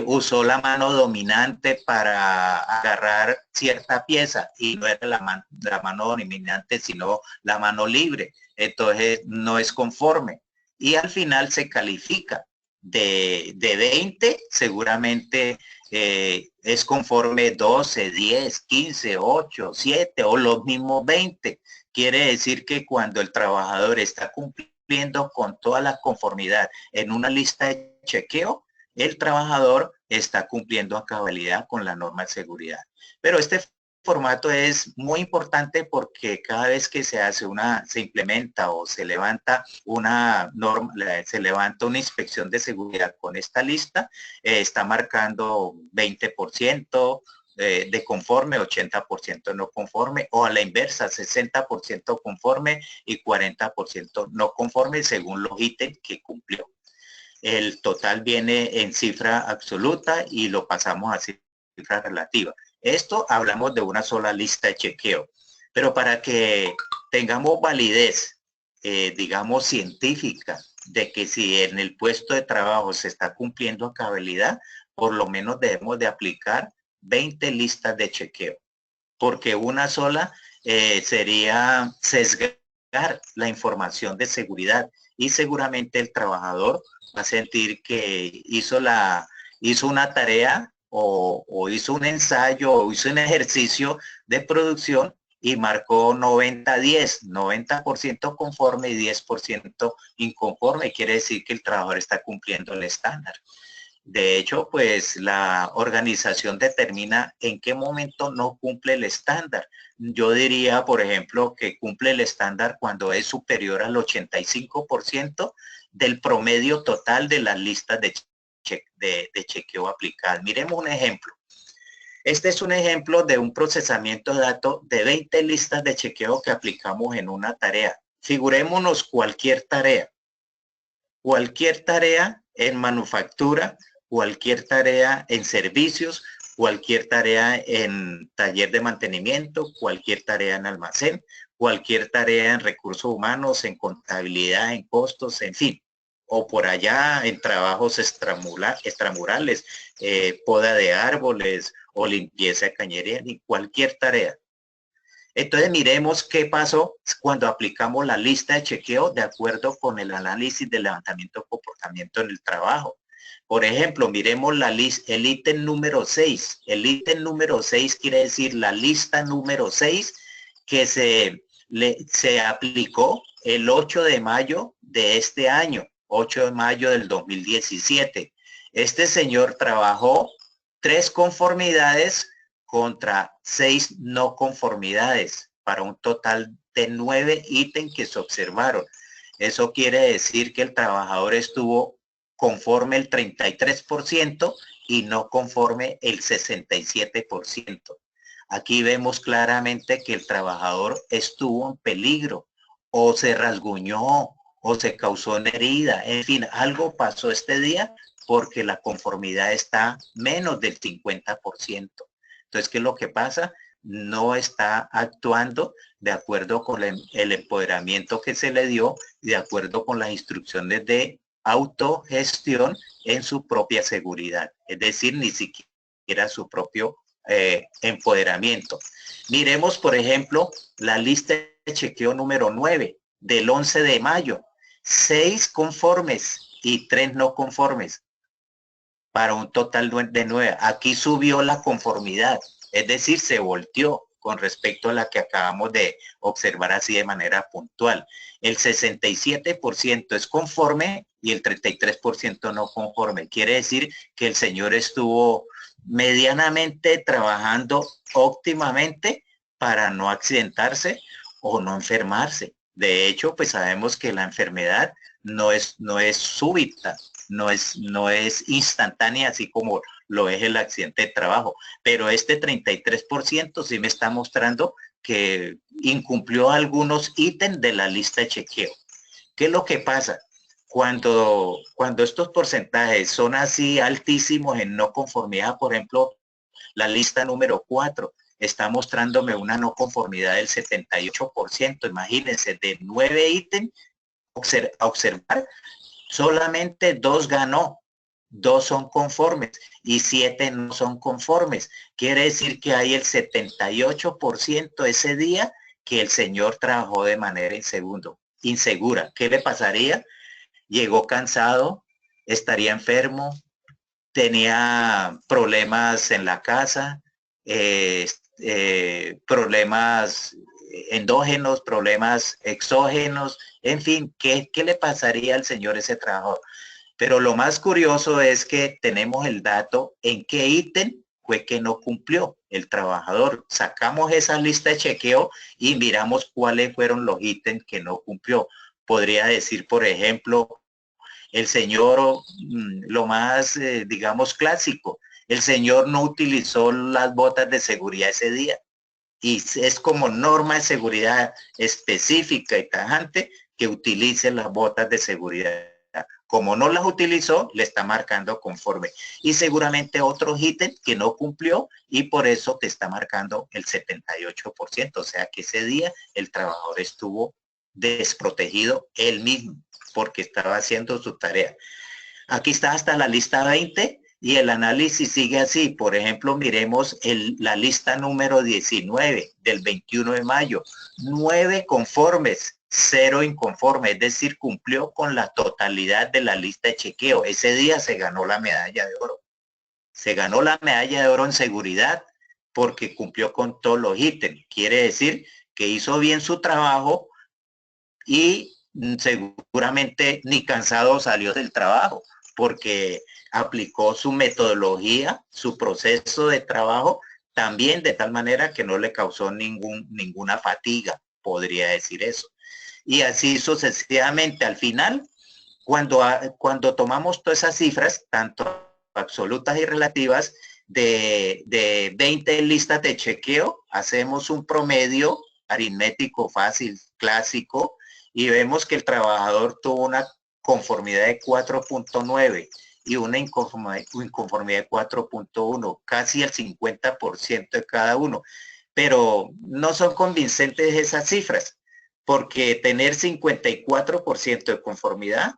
usó la mano dominante para agarrar cierta pieza y no era la mano dominante, sino la mano libre. Entonces, no es conforme. Y al final se califica. De 20, seguramente es conforme 12, 10, 15, 8, 7 o los mismos 20. Quiere decir que cuando el trabajador está cumpliendo con toda la conformidad en una lista de chequeo, el trabajador está cumpliendo a cabalidad con la norma de seguridad. Pero este formato es muy importante porque cada vez que se implementa o se levanta una norma, se levanta una inspección de seguridad con esta lista, está marcando 20%, de conforme, 80% no conforme, o a la inversa, 60% conforme y 40% no conforme según los ítems que cumplió. El total viene en cifra absoluta y lo pasamos a cifra relativa. Esto hablamos de una sola lista de chequeo, pero para que tengamos validez, digamos, científica, de que si en el puesto de trabajo se está cumpliendo a cabalidad, por lo menos debemos de aplicar 20 listas de chequeo, porque una sola sería sesgar la información de seguridad y seguramente el trabajador va a sentir que hizo una tarea o hizo un ensayo o hizo un ejercicio de producción y marcó 90-10, 90% conforme y 10% inconforme. Quiere decir que el trabajador está cumpliendo el estándar. De hecho, pues la organización determina en qué momento no cumple el estándar. Yo diría, por ejemplo, que cumple el estándar cuando es superior al 85% del promedio total de las listas de chequeo aplicadas. Miremos un ejemplo. Este es un ejemplo de un procesamiento de datos de 20 listas de chequeo que aplicamos en una tarea. Figurémonos cualquier tarea en manufactura, cualquier tarea en servicios, cualquier tarea en taller de mantenimiento, cualquier tarea en almacén, cualquier tarea en recursos humanos, en contabilidad, en costos, en fin, o por allá en trabajos extramurales, poda de árboles o limpieza de cañería, ni cualquier tarea. Entonces miremos qué pasó cuando aplicamos la lista de chequeo de acuerdo con el análisis de levantamiento de comportamiento en el trabajo. Por ejemplo, miremos el ítem número 6. El ítem número 6 quiere decir la lista número 6 que se aplicó el 8 de mayo de este año, 8 de mayo del 2017. Este señor trabajó 3 conformidades contra 6 no conformidades para un total de 9 ítems que se observaron. Eso quiere decir que el trabajador estuvo conforme el 33% y no conforme el 67%. Aquí vemos claramente que el trabajador estuvo en peligro o se rasguñó o se causó una herida. En fin, algo pasó este día porque la conformidad está menos del 50%. Entonces, ¿qué es lo que pasa? No está actuando de acuerdo con el empoderamiento que se le dio y de acuerdo con las instrucciones de autogestión en su propia seguridad. Es decir, ni siquiera su propio empoderamiento. Miremos, por ejemplo, la lista de chequeo número 9 del 11 de mayo. 6 conformes y 3 no conformes para un total de 9. Aquí subió la conformidad, es decir, se volteó. con respecto a la que acabamos de observar así de manera puntual. El 67% es conforme y el 33% no conforme. Quiere decir que el señor estuvo medianamente trabajando óptimamente para no accidentarse o no enfermarse. De hecho, pues sabemos que la enfermedad no es súbita, no es instantánea, así como lo es el accidente de trabajo. Pero este 33% sí me está mostrando que incumplió algunos ítems de la lista de chequeo. ¿Qué es lo que pasa? Cuando estos porcentajes son así altísimos en no conformidad, por ejemplo, la lista número 4 está mostrándome una no conformidad del 78%. Imagínense, de 9 ítems a observar, solamente 2 ganó, 2 son conformes y 7 no son conformes. Quiere decir que hay el 78% ese día que el señor trabajó de manera insegura. ¿Qué le pasaría? Llegó cansado, estaría enfermo, tenía problemas en la casa, problemas endógenos, problemas exógenos, en fin, ¿qué le pasaría al señor ese trabajo? Pero lo más curioso es que tenemos el dato en qué ítem fue que no cumplió el trabajador. Sacamos esa lista de chequeo y miramos cuáles fueron los ítems que no cumplió. Podría decir, por ejemplo, el señor, lo más, digamos, clásico, el señor no utilizó las botas de seguridad ese día. Y es como norma de seguridad específica y tajante que utilice las botas de seguridad. Como no las utilizó, le está marcando conforme. Y seguramente otros ítems que no cumplió y por eso te está marcando el 78%. O sea que ese día el trabajador estuvo desprotegido él mismo porque estaba haciendo su tarea. Aquí está hasta la lista 20 y el análisis sigue así. Por ejemplo, miremos la lista número 19 del 21 de mayo. 9 conformes, 0 inconformes, es decir, cumplió con la totalidad de la lista de chequeo. Ese día se ganó la medalla de oro. Se ganó la medalla de oro en seguridad porque cumplió con todos los ítems. Quiere decir que hizo bien su trabajo y seguramente ni cansado salió del trabajo porque aplicó su metodología, su proceso de trabajo también de tal manera que no le causó ninguna fatiga, podría decir eso. Y así sucesivamente al final, cuando tomamos todas esas cifras, tanto absolutas y relativas, de 20 listas de chequeo, hacemos un promedio aritmético fácil, clásico, y vemos que el trabajador tuvo una conformidad de 4.9 y una inconformidad de 4.1, casi el 50% de cada uno. Pero no son convincentes esas cifras, porque tener 54% de conformidad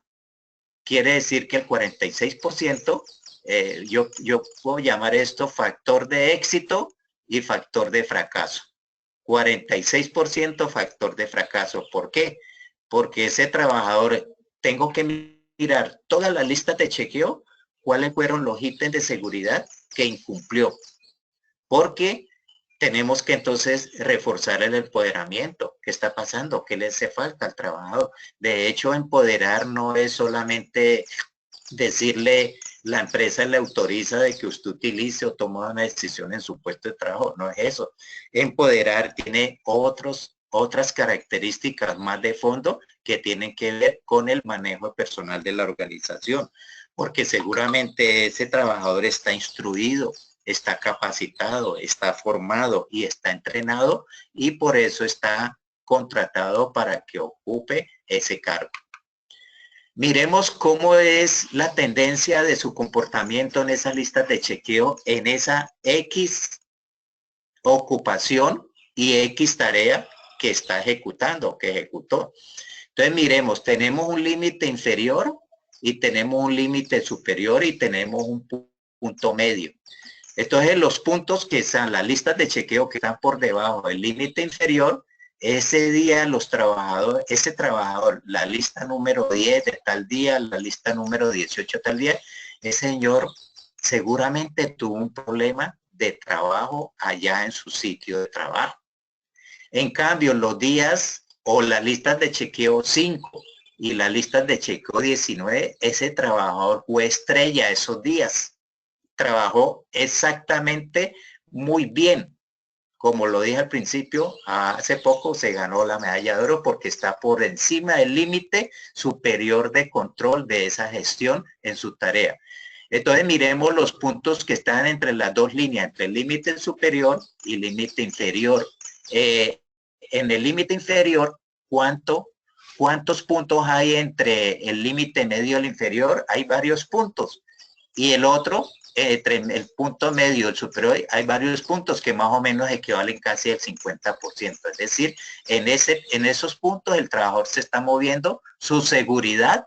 quiere decir que el 46%, yo puedo llamar esto factor de éxito y factor de fracaso. 46% factor de fracaso. ¿Por qué? Porque ese trabajador, tengo que mirar todas las listas de chequeo, cuáles fueron los ítems de seguridad que incumplió. Porque tenemos que entonces reforzar el empoderamiento. ¿Qué está pasando? ¿Qué le hace falta al trabajador? De hecho, empoderar no es solamente decirle la empresa le autoriza de que usted utilice o tome una decisión en su puesto de trabajo. No es eso. Empoderar tiene otras características más de fondo que tienen que ver con el manejo personal de la organización, porque seguramente ese trabajador está instruido, está capacitado, está formado y está entrenado y por eso está contratado para que ocupe ese cargo. Miremos cómo es la tendencia de su comportamiento en esas listas de chequeo, en esa X ocupación y X tarea que está ejecutando, que ejecutó. Entonces miremos, tenemos un límite inferior y tenemos un límite superior y tenemos un punto medio. Entonces los puntos que están, las listas de chequeo que están por debajo del límite inferior, ese día los trabajadores, ese trabajador, la lista número 10 de tal día, la lista número 18 de tal día, ese señor seguramente tuvo un problema de trabajo allá en su sitio de trabajo. En cambio, los días o las listas de chequeo 5 y las listas de chequeo 19, ese trabajador fue estrella esos días. Trabajó exactamente muy bien. Como lo dije al principio, hace poco se ganó la medalla de oro porque está por encima del límite superior de control de esa gestión en su tarea. Entonces miremos los puntos que están entre las dos líneas, entre el límite superior y límite inferior. En el límite inferior, ¿cuántos puntos hay entre el límite medio y el inferior? Hay varios puntos. Y el otro, entre el punto medio y el superior, hay varios puntos que más o menos equivalen casi al 50%. Es decir, en esos puntos el trabajador se está moviendo, su seguridad,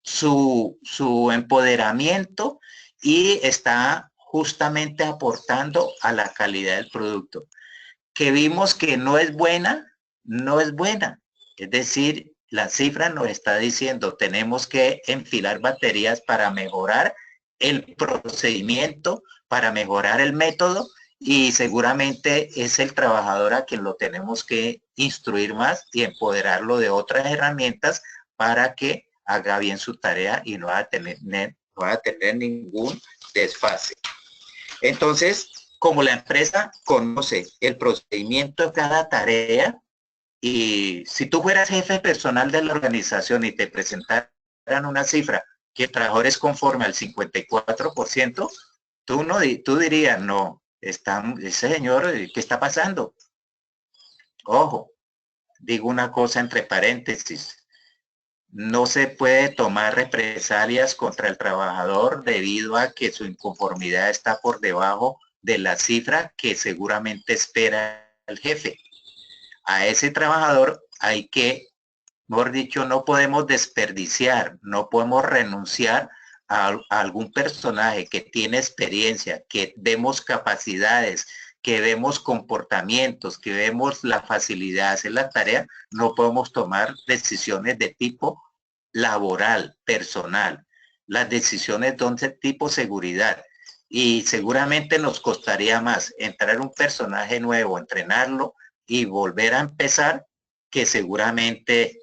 su empoderamiento, y está justamente aportando a la calidad del producto. Que vimos que no es buena, no es buena. Es decir, la cifra nos está diciendo, tenemos que enfilar baterías para mejorar el procedimiento, para mejorar el método, y seguramente es el trabajador a quien lo tenemos que instruir más y empoderarlo de otras herramientas para que haga bien su tarea y no va a tener ningún desfase. Entonces, como la empresa conoce el procedimiento de cada tarea, y si tú fueras jefe personal de la organización y te presentaran una cifra que el trabajador es conforme al 54%, tú dirías, no, ese señor, ¿qué está pasando? Ojo, digo una cosa entre paréntesis. No se puede tomar represalias contra el trabajador debido a que su inconformidad está por debajo de la cifra que seguramente espera el jefe. A ese trabajador hay que, mejor dicho, no podemos desperdiciar, no podemos renunciar a algún personaje que tiene experiencia, que vemos capacidades, que vemos comportamientos, que vemos la facilidad de hacer la tarea. No podemos tomar decisiones de tipo laboral, personal. Las decisiones de tipo seguridad. Y seguramente nos costaría más entrar un personaje nuevo, entrenarlo y volver a empezar, que seguramente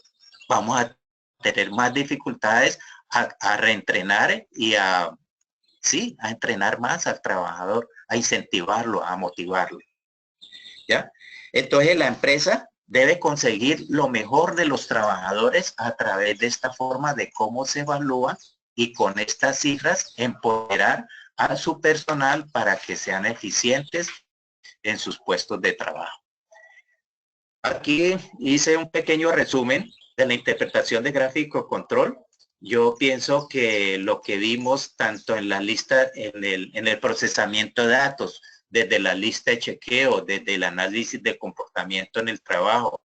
vamos a tener más dificultades a reentrenar y sí, a entrenar más al trabajador, a incentivarlo, a motivarlo. ¿Ya? Entonces la empresa debe conseguir lo mejor de los trabajadores a través de esta forma de cómo se evalúa, y con estas cifras empoderar a su personal para que sean eficientes en sus puestos de trabajo. Aquí hice un pequeño resumen de la interpretación de gráfico control. Yo pienso que lo que vimos tanto en la lista, en el procesamiento de datos, desde la lista de chequeo, desde el análisis de comportamiento en el trabajo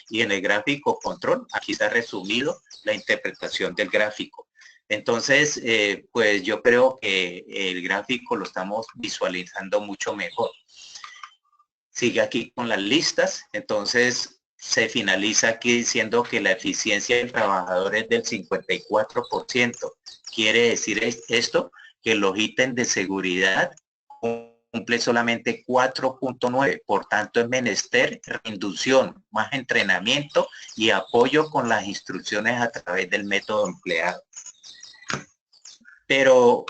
y en el gráfico control, aquí está resumido la interpretación del gráfico. Entonces, pues yo creo que el gráfico lo estamos visualizando mucho mejor. Sigue aquí con las listas, entonces se finaliza aquí diciendo que la eficiencia del trabajador es del 54%. Quiere decir esto, que los ítems de seguridad cumple solamente 4.9, por tanto es menester inducción, más entrenamiento y apoyo con las instrucciones a través del método empleado. Pero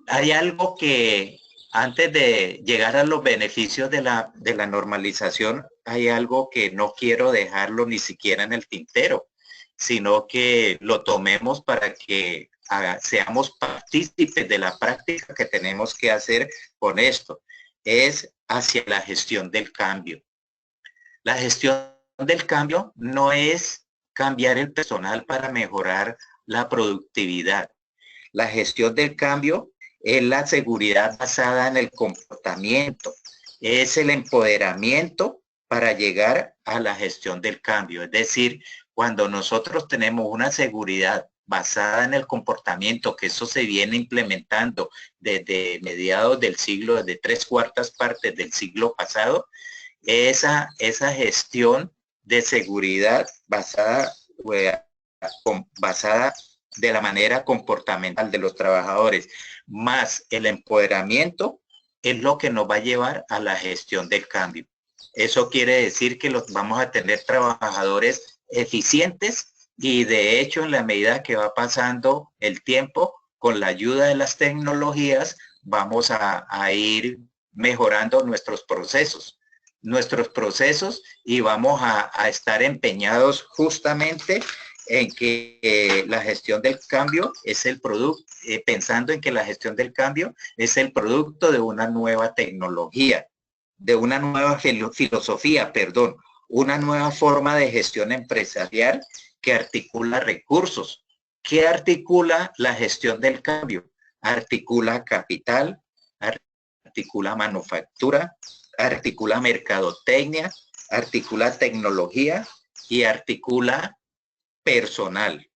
hay algo que, antes de llegar a los beneficios de la normalización, hay algo que no quiero dejarlo ni siquiera en el tintero, sino que lo tomemos para que seamos partícipes de la práctica que tenemos que hacer con esto. Es hacia la gestión del cambio. La gestión del cambio no es cambiar el personal para mejorar la productividad. La gestión del cambio es la seguridad basada en el comportamiento, es el empoderamiento para llegar a la gestión del cambio. Es decir, cuando nosotros tenemos una seguridad basada en el comportamiento, que eso se viene implementando desde mediados del siglo, desde 3/4 partes del siglo pasado, esa gestión de seguridad basada de la manera comportamental de los trabajadores, más el empoderamiento, es lo que nos va a llevar a la gestión del cambio. Eso quiere decir que vamos a tener trabajadores eficientes y de hecho en la medida que va pasando el tiempo, con la ayuda de las tecnologías, vamos a ir mejorando nuestros procesos y vamos a estar empeñados justamente en que la gestión del cambio es el producto, pensando en que la gestión del cambio es el producto de una nueva tecnología, de una nueva filosofía, perdón, una nueva forma de gestión empresarial que articula recursos. ¿Qué articula la gestión del cambio? Articula capital, articula manufactura, articula mercadotecnia, articula tecnología y articula personal.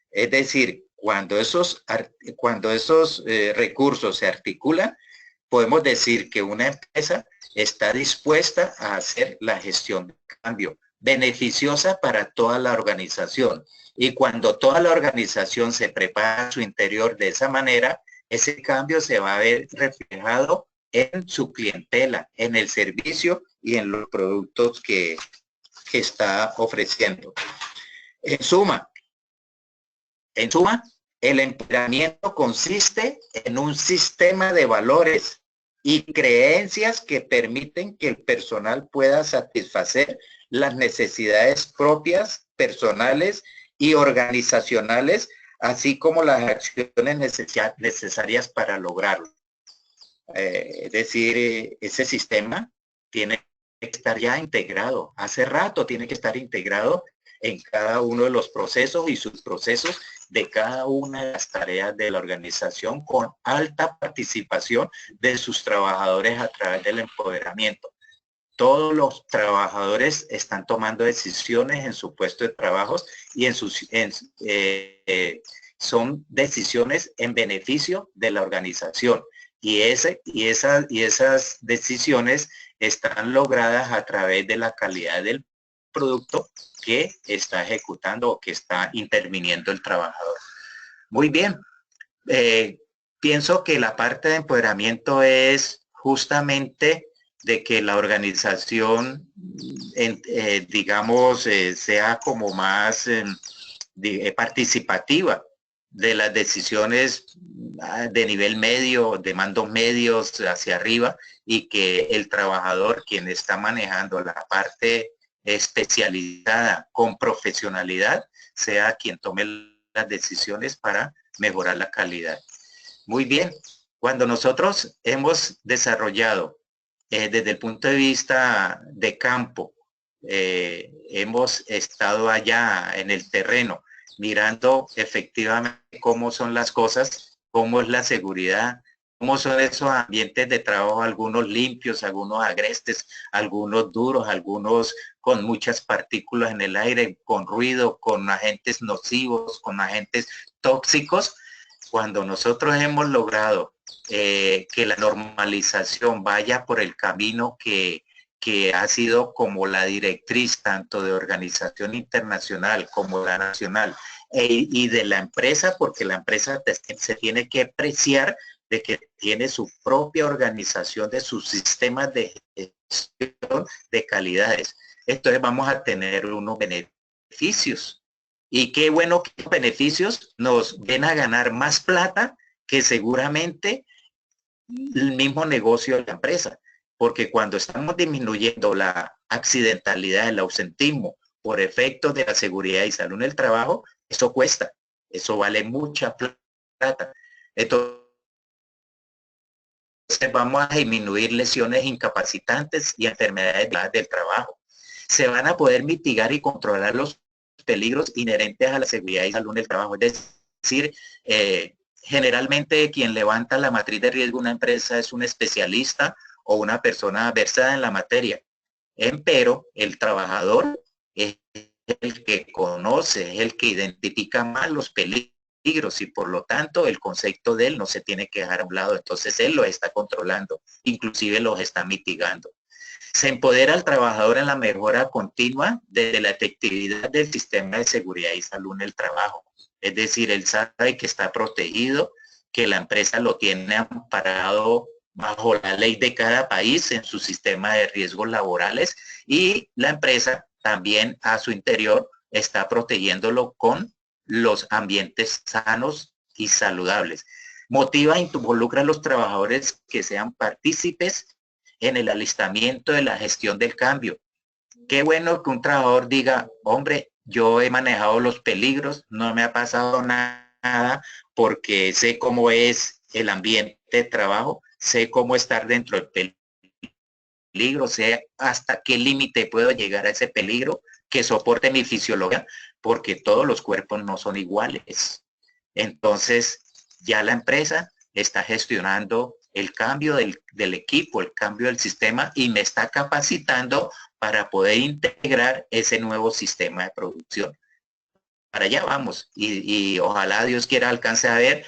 Es decir, cuando esos recursos se articulan, podemos decir que una empresa está dispuesta a hacer la gestión de cambio, beneficiosa para toda la organización. Y cuando toda la organización se prepara a su interior de esa manera, ese cambio se va a ver reflejado en su clientela, en el servicio y en los productos que está ofreciendo. En suma, el empoderamiento consiste en un sistema de valores y creencias que permiten que el personal pueda satisfacer las necesidades propias, personales y organizacionales, así como las acciones necesarias para lograrlo. Es decir, ese sistema tiene que estar ya integrado. Hace rato tiene que estar integrado en cada uno de los procesos y subprocesos de cada una de las tareas de la organización, con alta participación de sus trabajadores a través del empoderamiento. Todos los trabajadores están tomando decisiones en su puesto de trabajo y son decisiones en beneficio de la organización. Y esas decisiones están logradas a través de la calidad del producto que está ejecutando o que está interviniendo el trabajador. Muy bien. Pienso que la parte de empoderamiento es justamente de que la organización, digamos, sea como más participativa de las decisiones de nivel medio, de mandos medios hacia arriba, y que el trabajador, quien está manejando la parte especializada con profesionalidad, sea quien tome las decisiones para mejorar la calidad. Muy bien, cuando nosotros hemos desarrollado desde el punto de vista de campo, hemos estado allá en el terreno mirando efectivamente cómo son las cosas, cómo es la seguridad, cómo son esos ambientes de trabajo, algunos limpios, algunos agrestes, algunos duros, algunos con muchas partículas en el aire, con ruido, con agentes nocivos, con agentes tóxicos. Cuando nosotros hemos logrado que la normalización vaya por el camino que ha sido como la directriz tanto de organización internacional como la nacional y de la empresa, porque la empresa se tiene que apreciar de que tiene su propia organización de sus sistemas de gestión de calidades. Entonces vamos a tener unos beneficios. Y qué bueno que los beneficios nos den a ganar más plata que seguramente el mismo negocio de la empresa. Porque cuando estamos disminuyendo la accidentalidad, el ausentismo por efectos de la seguridad y salud en el trabajo, eso cuesta, eso vale mucha plata. Entonces vamos a disminuir lesiones incapacitantes y enfermedades del trabajo. Se van a poder mitigar y controlar los peligros inherentes a la seguridad y salud en el trabajo. Es decir, generalmente quien levanta la matriz de riesgo de una empresa es un especialista o una persona versada en la materia. Pero el trabajador es el que conoce, es el que identifica más los peligros y por lo tanto el concepto de él no se tiene que dejar a un lado. Entonces él lo está controlando, inclusive los está mitigando. Se empodera al trabajador en la mejora continua de la efectividad del sistema de seguridad y salud en el trabajo. Es decir, él sabe que está protegido, que la empresa lo tiene amparado bajo la ley de cada país en su sistema de riesgos laborales, y la empresa también a su interior está protegiéndolo con los ambientes sanos y saludables. Motiva e involucra a los trabajadores que sean partícipes en el alistamiento de la gestión del cambio. Qué bueno que un trabajador diga, hombre, yo he manejado los peligros, no me ha pasado nada porque sé cómo es el ambiente de trabajo, sé cómo estar dentro del peligro, sé hasta qué límite puedo llegar a ese peligro, que soporte mi fisiología, porque todos los cuerpos no son iguales. Entonces, ya la empresa está gestionando el cambio del equipo, el cambio del sistema, y me está capacitando para poder integrar ese nuevo sistema de producción. Para allá vamos, y ojalá Dios quiera alcance a ver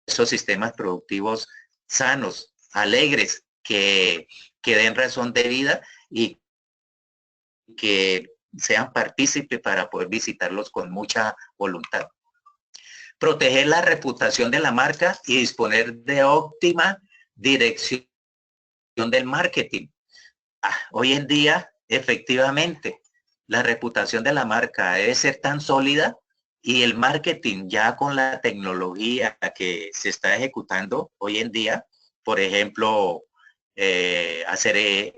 esos sistemas productivos sanos, alegres, que den razón de vida y que sean partícipes para poder visitarlos con mucha voluntad. Proteger la reputación de la marca y disponer de óptima dirección del marketing. Hoy en día, efectivamente, la reputación de la marca debe ser tan sólida, y el marketing ya con la tecnología que se está ejecutando hoy en día, por ejemplo, hacer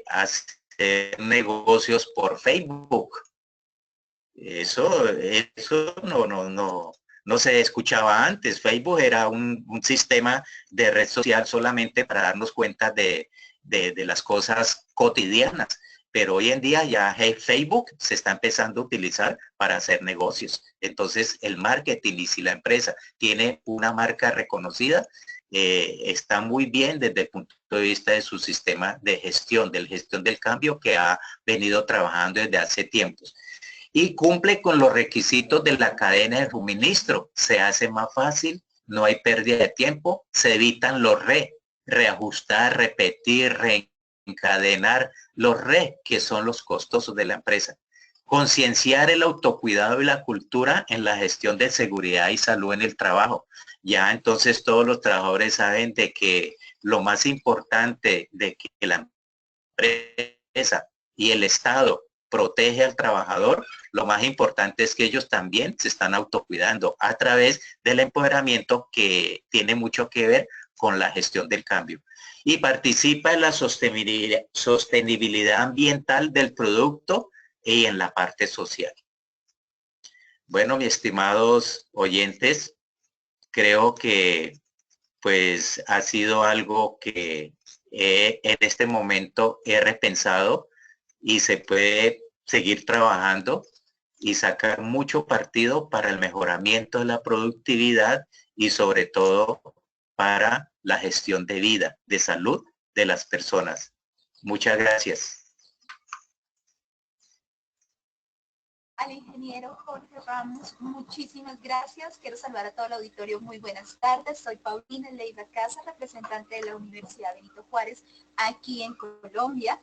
negocios por Facebook. Eso no se escuchaba antes. Facebook era un sistema de red social solamente para darnos cuenta de las cosas cotidianas. Pero hoy en día ya Facebook se está empezando a utilizar para hacer negocios. Entonces el marketing, y si la empresa tiene una marca reconocida, está muy bien desde el punto de vista de su sistema de gestión del cambio que ha venido trabajando desde hace tiempos. Y cumple con los requisitos de la cadena de suministro. Se hace más fácil, no hay pérdida de tiempo, se evitan los reajustar, repetir, reencadenar, los que son los costosos de la empresa. Concienciar el autocuidado y la cultura en la gestión de seguridad y salud en el trabajo. Ya entonces todos los trabajadores saben de que lo más importante de que la empresa y el Estado protege al trabajador, lo más importante es que ellos también se están autocuidando a través del empoderamiento, que tiene mucho que ver con la gestión del cambio. Y participa en la sostenibilidad ambiental del producto y en la parte social. Bueno, mis estimados oyentes, creo que pues ha sido algo que en este momento he repensado, y se puede seguir trabajando y sacar mucho partido para el mejoramiento de la productividad, y sobre todo para la gestión de vida, de salud de las personas. Muchas gracias.
Al ingeniero Jorge Ramos, muchísimas gracias. Quiero saludar a todo el auditorio. Muy buenas tardes. Soy Paulina Leiva Casa, representante de la Universidad Benito Juárez, aquí en Colombia.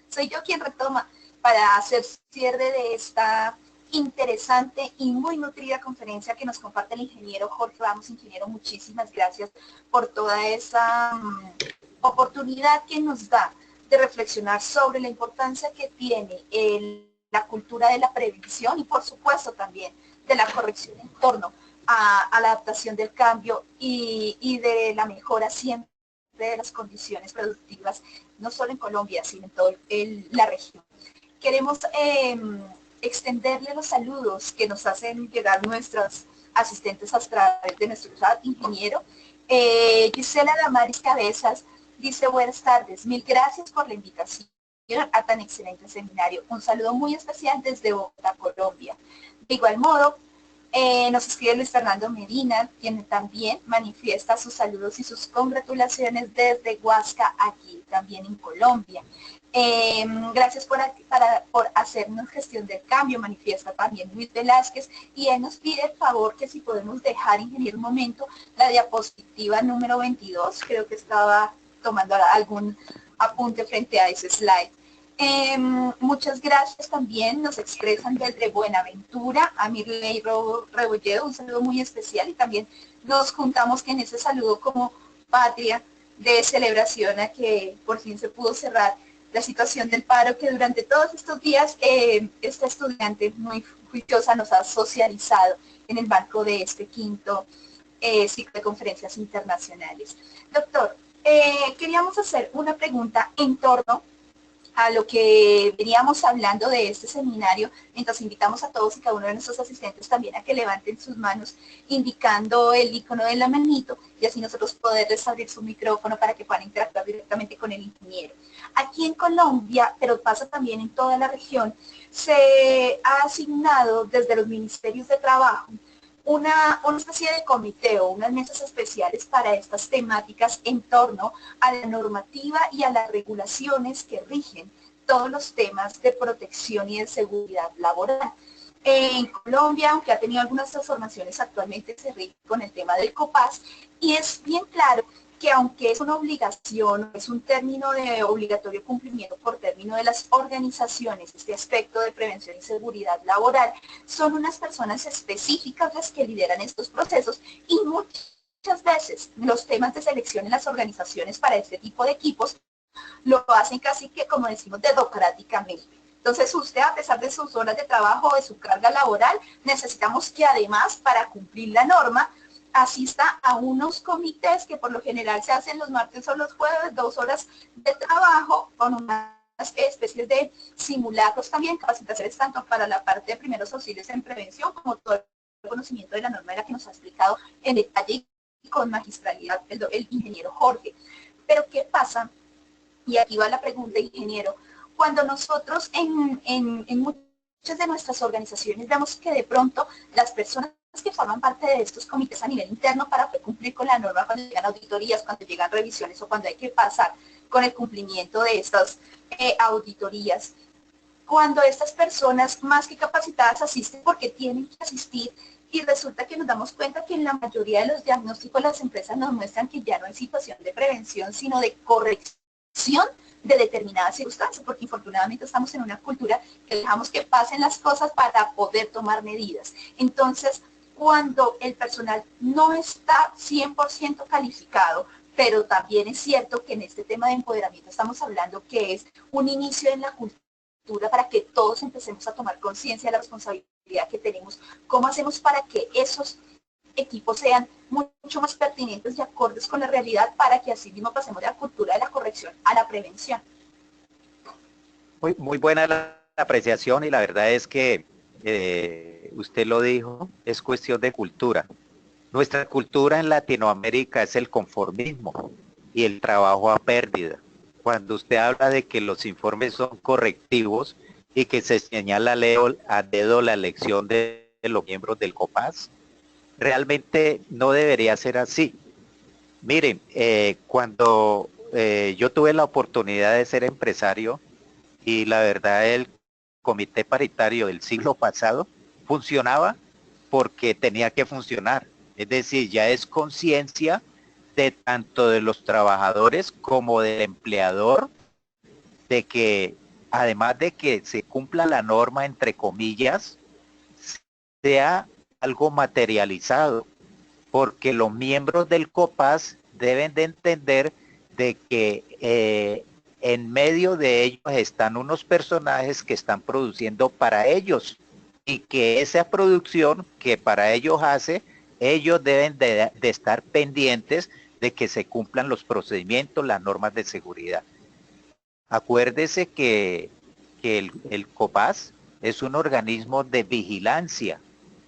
Soy yo quien retoma para hacer cierre de esta interesante y muy nutrida conferencia que nos comparte el ingeniero Jorge Ramos. Ingeniero, muchísimas gracias por toda esa oportunidad que nos da de reflexionar sobre la importancia que tiene la cultura de la prevención y por supuesto también de la corrección en torno a la adaptación del cambio y de la mejora siempre de las condiciones productivas, no solo en Colombia, sino en toda la región. Queremos extenderle los saludos que nos hacen llegar nuestros asistentes a través de nuestro chat, ingeniero. Gisela Damaris Cabezas dice: buenas tardes, mil gracias por la invitación a tan excelente seminario. Un saludo muy especial desde Bogotá, Colombia. De igual modo, nos escribe Luis Fernando Medina, quien también manifiesta sus saludos y sus congratulaciones desde Huasca, aquí también en Colombia. Gracias por hacernos gestión del cambio, manifiesta también Luis Velázquez, y él nos pide el favor que si podemos dejar, ingeniero, un momento la diapositiva número 22, creo que estaba tomando algún apunte frente a ese slide. Muchas gracias también nos expresan desde Buenaventura a Mirley Rebolledo, un saludo muy especial, y también nos juntamos que en ese saludo como patria de celebración a que por fin se pudo cerrar la situación del paro, que durante todos estos días esta estudiante muy juiciosa nos ha socializado en el marco de este quinto ciclo de conferencias internacionales. Doctor, queríamos hacer una pregunta en torno a lo que veníamos hablando de este seminario, mientras invitamos a todos y cada uno de nuestros asistentes también a que levanten sus manos indicando el icono de la manito y así nosotros poderles abrir su micrófono para que puedan interactuar directamente con el ingeniero. Aquí en Colombia, pero pasa también en toda la región, se ha asignado desde los ministerios de trabajo una especie de comité o unas mesas especiales para estas temáticas en torno a la normativa y a las regulaciones que rigen todos los temas de protección y de seguridad laboral. En Colombia, aunque ha tenido algunas transformaciones, actualmente se rige con el tema del COPAS y es bien claro que aunque es una obligación, es un término de obligatorio cumplimiento por término de las organizaciones, este aspecto de prevención y seguridad laboral, son unas personas específicas las que lideran estos procesos y muchas veces los temas de selección en las organizaciones para este tipo de equipos lo hacen casi que, como decimos, dedocráticamente. Entonces usted, a pesar de sus horas de trabajo, de su carga laboral, necesitamos que además, para cumplir la norma, asista a unos comités que por lo general se hacen los martes o los jueves, 2 horas de trabajo con unas especies de simulacros también, capacitaciones tanto para la parte de primeros auxilios en prevención como todo el conocimiento de la norma de la que nos ha explicado en detalle y con magistralidad el ingeniero Jorge. Pero ¿qué pasa? Y aquí va la pregunta, ingeniero. Cuando nosotros en muchas de nuestras organizaciones vemos que de pronto las personas que forman parte de estos comités a nivel interno para cumplir con la norma cuando llegan auditorías, cuando llegan revisiones o cuando hay que pasar con el cumplimiento de estas auditorías, cuando estas personas más que capacitadas asisten porque tienen que asistir y resulta que nos damos cuenta que en la mayoría de los diagnósticos las empresas nos muestran que ya no hay situación de prevención, sino de corrección de determinadas circunstancias, porque infortunadamente estamos en una cultura que dejamos que pasen las cosas para poder tomar medidas. Entonces, cuando el personal no está 100% calificado, pero también es cierto que en este tema de empoderamiento estamos hablando que es un inicio en la cultura para que todos empecemos a tomar conciencia de la responsabilidad que tenemos. ¿Cómo hacemos para que esos equipos sean mucho más pertinentes y acordes con la realidad para que así mismo pasemos de la cultura de la corrección a la prevención?
Muy buena la apreciación y la verdad es que usted lo dijo, es cuestión de cultura. Nuestra cultura en Latinoamérica es el conformismo y el trabajo a pérdida. Cuando usted habla de que los informes son correctivos y que se señala a dedo la elección de los miembros del COPAS, realmente no debería ser así. Miren, cuando yo tuve la oportunidad de ser empresario y la verdad el comité paritario del siglo pasado funcionaba porque tenía que funcionar. Es decir, ya es conciencia de tanto de los trabajadores como del empleador de que además de que se cumpla la norma entre comillas, sea algo materializado, porque los miembros del COPAS deben de entender de que en medio de ellos están unos personajes que están produciendo para ellos y que esa producción que para ellos hace, ellos deben de estar pendientes de que se cumplan los procedimientos, las normas de seguridad. Acuérdese que el COPAS es un organismo de vigilancia,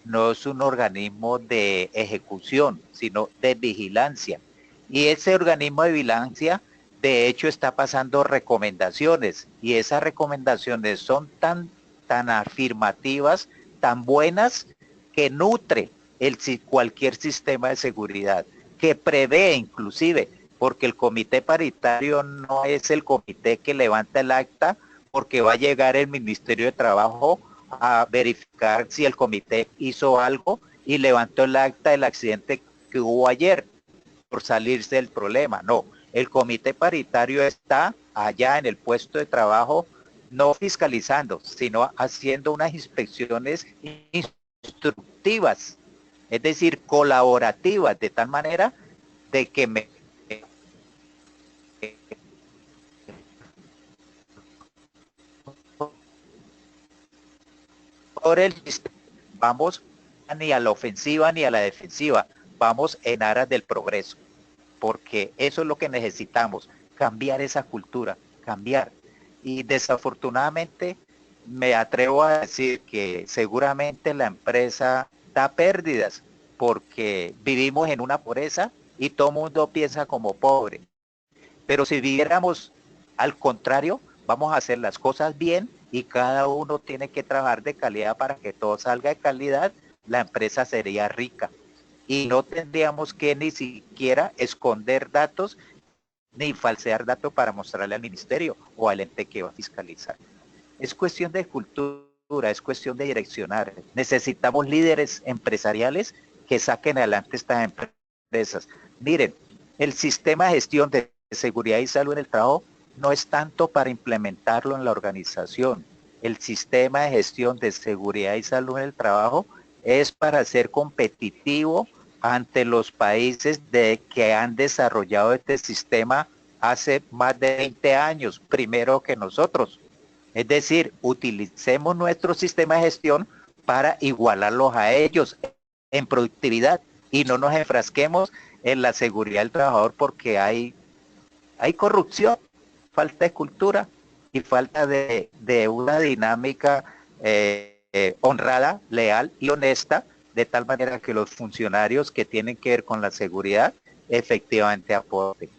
no es un organismo de ejecución, sino de vigilancia. Y ese organismo de vigilancia, de hecho, está pasando recomendaciones, y esas recomendaciones son tan afirmativas, tan buenas, que nutre cualquier sistema de seguridad, que prevé inclusive, porque el comité paritario no es el comité que levanta el acta porque va a llegar el Ministerio de Trabajo a verificar si el comité hizo algo y levantó el acta del accidente que hubo ayer por salirse del problema. No, el comité paritario está allá en el puesto de trabajo, no fiscalizando, sino haciendo unas inspecciones instructivas, es decir, colaborativas, de tal manera de que por el sistema, vamos ni a la ofensiva ni a la defensiva, vamos en aras del progreso, porque eso es lo que necesitamos, cambiar esa cultura, cambiar. Y desafortunadamente me atrevo a decir que seguramente la empresa da pérdidas porque vivimos en una pobreza y todo el mundo piensa como pobre. Pero si viviéramos al contrario, vamos a hacer las cosas bien y cada uno tiene que trabajar de calidad para que todo salga de calidad, la empresa sería rica. Y no tendríamos que ni siquiera esconder datos ni falsear datos para mostrarle al ministerio o al ente que va a fiscalizar. Es cuestión de cultura, es cuestión de direccionar. Necesitamos líderes empresariales que saquen adelante estas empresas. Miren, el sistema de gestión de seguridad y salud en el trabajo no es tanto para implementarlo en la organización. El sistema de gestión de seguridad y salud en el trabajo es para ser competitivo ante los países que han desarrollado este sistema hace más de 20 años, primero que nosotros. Es decir, utilicemos nuestro sistema de gestión para igualarlos a ellos en productividad y no nos enfrasquemos en la seguridad del trabajador porque hay corrupción, falta de cultura y falta de una dinámica honrada, leal y honesta, de tal manera que los funcionarios que tienen que ver con la seguridad efectivamente aporten.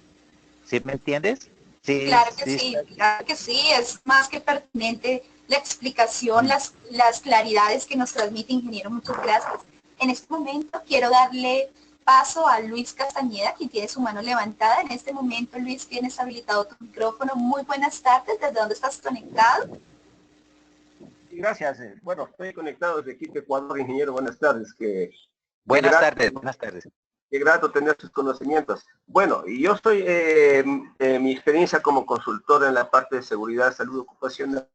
¿Sí me entiendes? Sí,
claro que sí, es más que pertinente la explicación, las claridades que nos transmite, ingeniero, muchas gracias. En este momento quiero darle paso a Luis Castañeda, quien tiene su mano levantada. En este momento, Luis, tienes habilitado tu micrófono. Muy buenas tardes, ¿desde dónde estás conectado?
Gracias. Bueno, estoy conectado desde Quito, Ecuador, ingeniero. Buenas tardes.
Buenas tardes.
Qué grato tener sus conocimientos. Bueno, y yo estoy, mi experiencia como consultor en la parte de seguridad, salud ocupacional,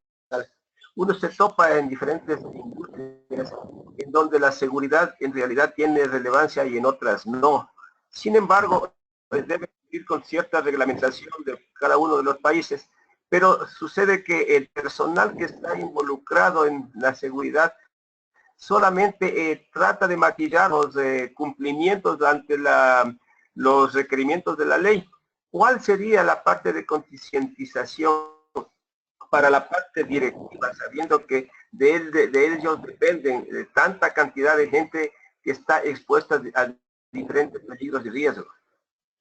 uno se topa en diferentes industrias en donde la seguridad en realidad tiene relevancia y en otras no. Sin embargo, pues debe ir con cierta reglamentación de cada uno de los países, pero sucede que el personal que está involucrado en la seguridad solamente trata de maquillar los cumplimientos ante los requerimientos de la ley. ¿Cuál sería la parte de concientización para la parte directiva, sabiendo que de ellos dependen de tanta cantidad de gente que está expuesta a diferentes peligros y riesgos?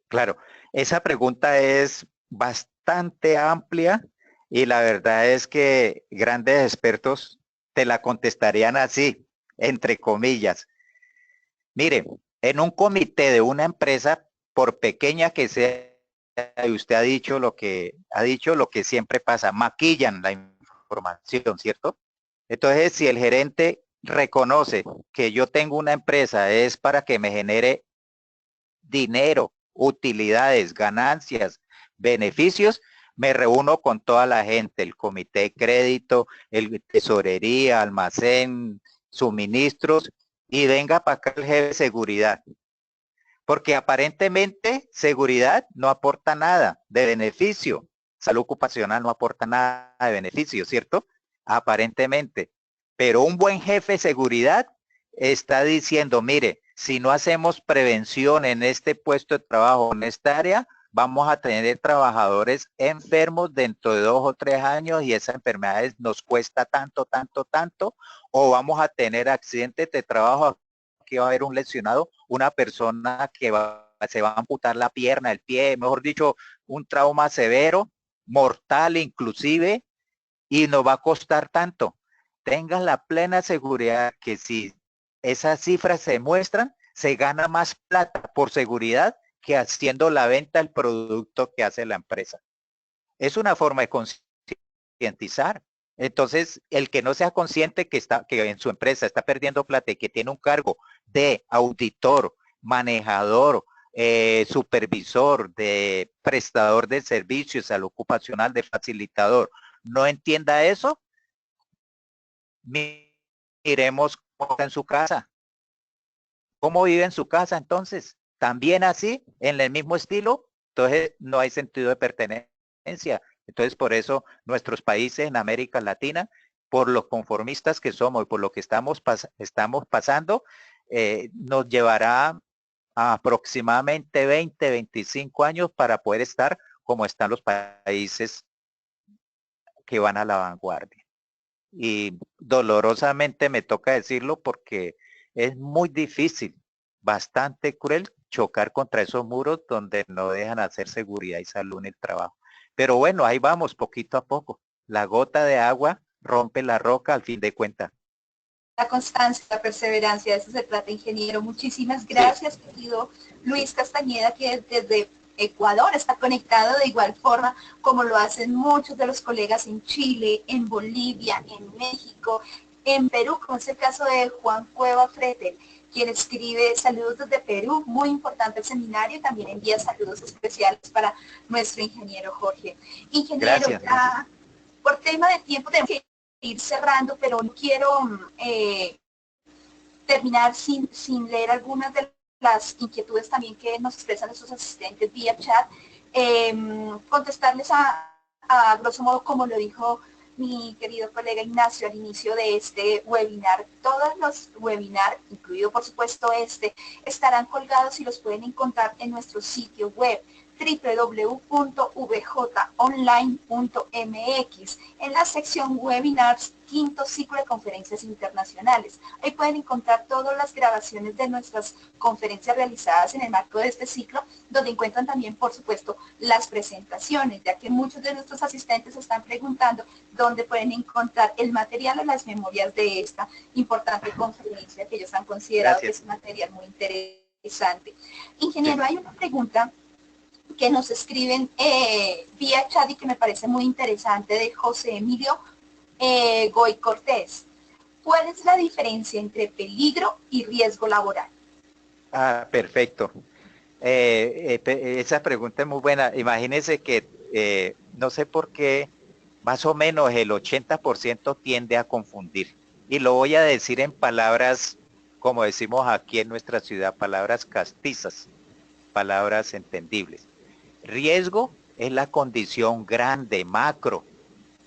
Claro, esa pregunta es bastante amplia y la verdad es que grandes expertos te la contestarían así, entre comillas. Mire, en un comité de una empresa, por pequeña que sea, y usted ha dicho lo que siempre pasa, maquillan la información, ¿cierto? Entonces, si el gerente reconoce que yo tengo una empresa, es para que me genere dinero, utilidades, ganancias, beneficios, me reúno con toda la gente, el comité de crédito, el tesorería, almacén, suministros, y venga para acá el jefe de seguridad. Porque aparentemente seguridad no aporta nada de beneficio. Salud ocupacional no aporta nada de beneficio, ¿cierto? Aparentemente. Pero un buen jefe de seguridad está diciendo, mire, si no hacemos prevención en este puesto de trabajo, en esta área, vamos a tener trabajadores enfermos dentro de 2 o 3 años y esas enfermedades nos cuesta tanto, tanto, tanto, o vamos a tener accidentes de trabajo, que va a haber un lesionado, una persona que se va a amputar la pierna, el pie, mejor dicho, un trauma severo, mortal inclusive, y nos va a costar tanto. Tengan la plena seguridad que si esas cifras se muestran, se gana más plata por seguridad que haciendo la venta del producto que hace la empresa. Es una forma de concientizar. Entonces, el que no sea consciente que en su empresa está perdiendo plata y que tiene un cargo de auditor, manejador, supervisor, de prestador de servicios al ocupacional, de facilitador, no entienda eso, miremos cómo está en su casa. ¿Cómo vive en su casa entonces? También así, en el mismo estilo, entonces no hay sentido de pertenencia. Entonces, por eso nuestros países en América Latina por los conformistas que somos y por lo que estamos pasando, nos llevará a aproximadamente 20, 25 años para poder estar como están los países que van a la vanguardia. Y dolorosamente me toca decirlo porque es muy difícil, bastante cruel chocar contra esos muros donde no dejan hacer seguridad y salud en el trabajo. Pero bueno, ahí vamos poquito a poco. La gota de agua rompe la roca al fin de cuentas.
La constancia, la perseverancia, de eso se trata, ingeniero. Muchísimas gracias, sí. Querido Luis Castañeda, que desde Ecuador está conectado de igual forma como lo hacen muchos de los colegas en Chile, en Bolivia, en México, en Perú, como es el caso de Juan Cueva Fretel, quien escribe saludos desde Perú, muy importante el seminario, también envía saludos especiales para nuestro ingeniero Jorge. Ingeniero, gracias. Por tema de tiempo tenemos que ir cerrando, pero no quiero terminar sin leer algunas de las inquietudes también que nos expresan nuestros asistentes vía chat, contestarles a grosso modo como lo dijo mi querido colega Ignacio al inicio de este webinar. Todos los webinars, incluido por supuesto este, estarán colgados y los pueden encontrar en nuestro sitio web www.vjonline.mx en la sección webinars, quinto ciclo de conferencias internacionales. Ahí pueden encontrar todas las grabaciones de nuestras conferencias realizadas en el marco de este ciclo, donde encuentran también, por supuesto, las presentaciones, ya que muchos de nuestros asistentes están preguntando dónde pueden encontrar el material o las memorias de esta importante conferencia que ellos han considerado que es un material muy interesante. Ingeniero, hay una pregunta que nos escriben vía chat y que me parece muy interesante, de José Emilio Goy Cortés. ¿Cuál es la diferencia entre peligro y riesgo laboral?
Ah, perfecto. Esa pregunta es muy buena. Imagínense que no sé por qué, más o menos el 80% tiende a confundir. Y lo voy a decir en palabras, como decimos aquí en nuestra ciudad, palabras castizas, palabras entendibles. Riesgo es la condición grande, macro,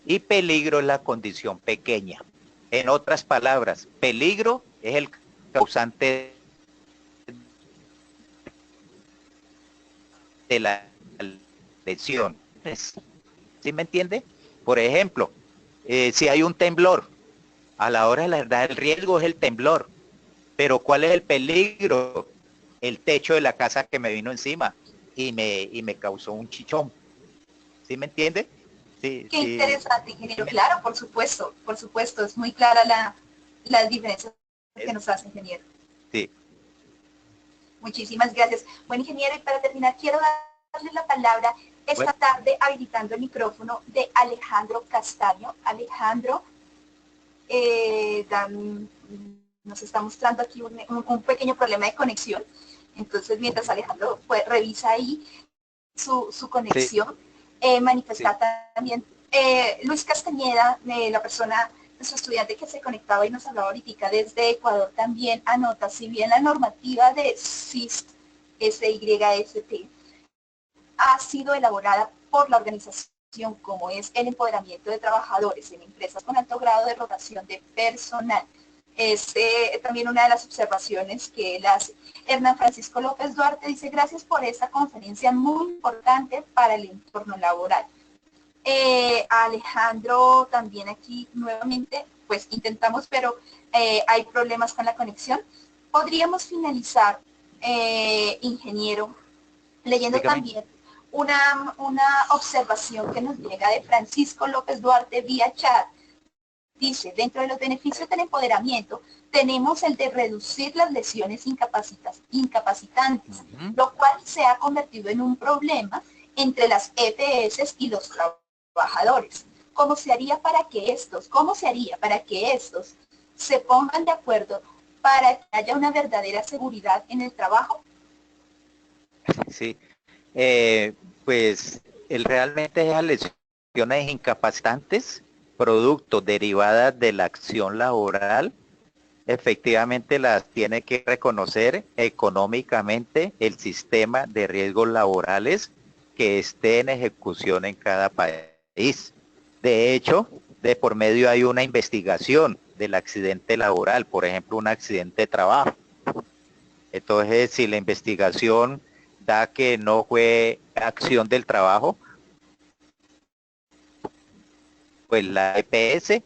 y peligro es la condición pequeña. En otras palabras, peligro es el causante de la lesión. ¿Sí me entiende? Por ejemplo, si hay un temblor, a la hora de la verdad el riesgo es el temblor, pero ¿cuál es el peligro? El techo de la casa que me vino encima y me causó un chichón. ¿Sí me entiende? Sí,
qué interesante, ingeniero. Claro, por supuesto, es muy clara la diferencia que nos hace, ingeniero.
Sí.
Muchísimas gracias. Bueno, ingeniero, y para terminar, quiero darle la palabra esta tarde, habilitando el micrófono de Alejandro Castaño. Alejandro, nos está mostrando aquí un pequeño problema de conexión. Entonces, mientras Alejandro revisa ahí su conexión, manifestar también Luis Castañeda, la persona, nuestro estudiante que se conectaba y nos hablaba ahorita desde Ecuador, también anota, si bien la normativa de SYST ha sido elaborada por la organización, como es el empoderamiento de trabajadores en empresas con alto grado de rotación de personal, es también una de las observaciones que él hace. Hernán Francisco López Duarte dice: gracias por esta conferencia muy importante para el entorno laboral. Alejandro también aquí nuevamente, pues intentamos, pero hay problemas con la conexión. Podríamos finalizar, ingeniero, leyendo también una observación que nos llega de Francisco López Duarte vía chat. Dice: dentro de los beneficios del empoderamiento tenemos el de reducir las lesiones incapacitantes, lo cual se ha convertido en un problema entre las EPS y los trabajadores. ¿Cómo se haría para que estos se pongan de acuerdo para que haya una verdadera seguridad en el trabajo?
Sí, pues realmente esas lesiones incapacitantes, producto derivadas de la acción laboral, efectivamente las tiene que reconocer económicamente el sistema de riesgos laborales que esté en ejecución en cada país. De hecho, de por medio hay una investigación del accidente laboral, por ejemplo, un accidente de trabajo. Entonces, si la investigación da que no fue acción del trabajo, pues la EPS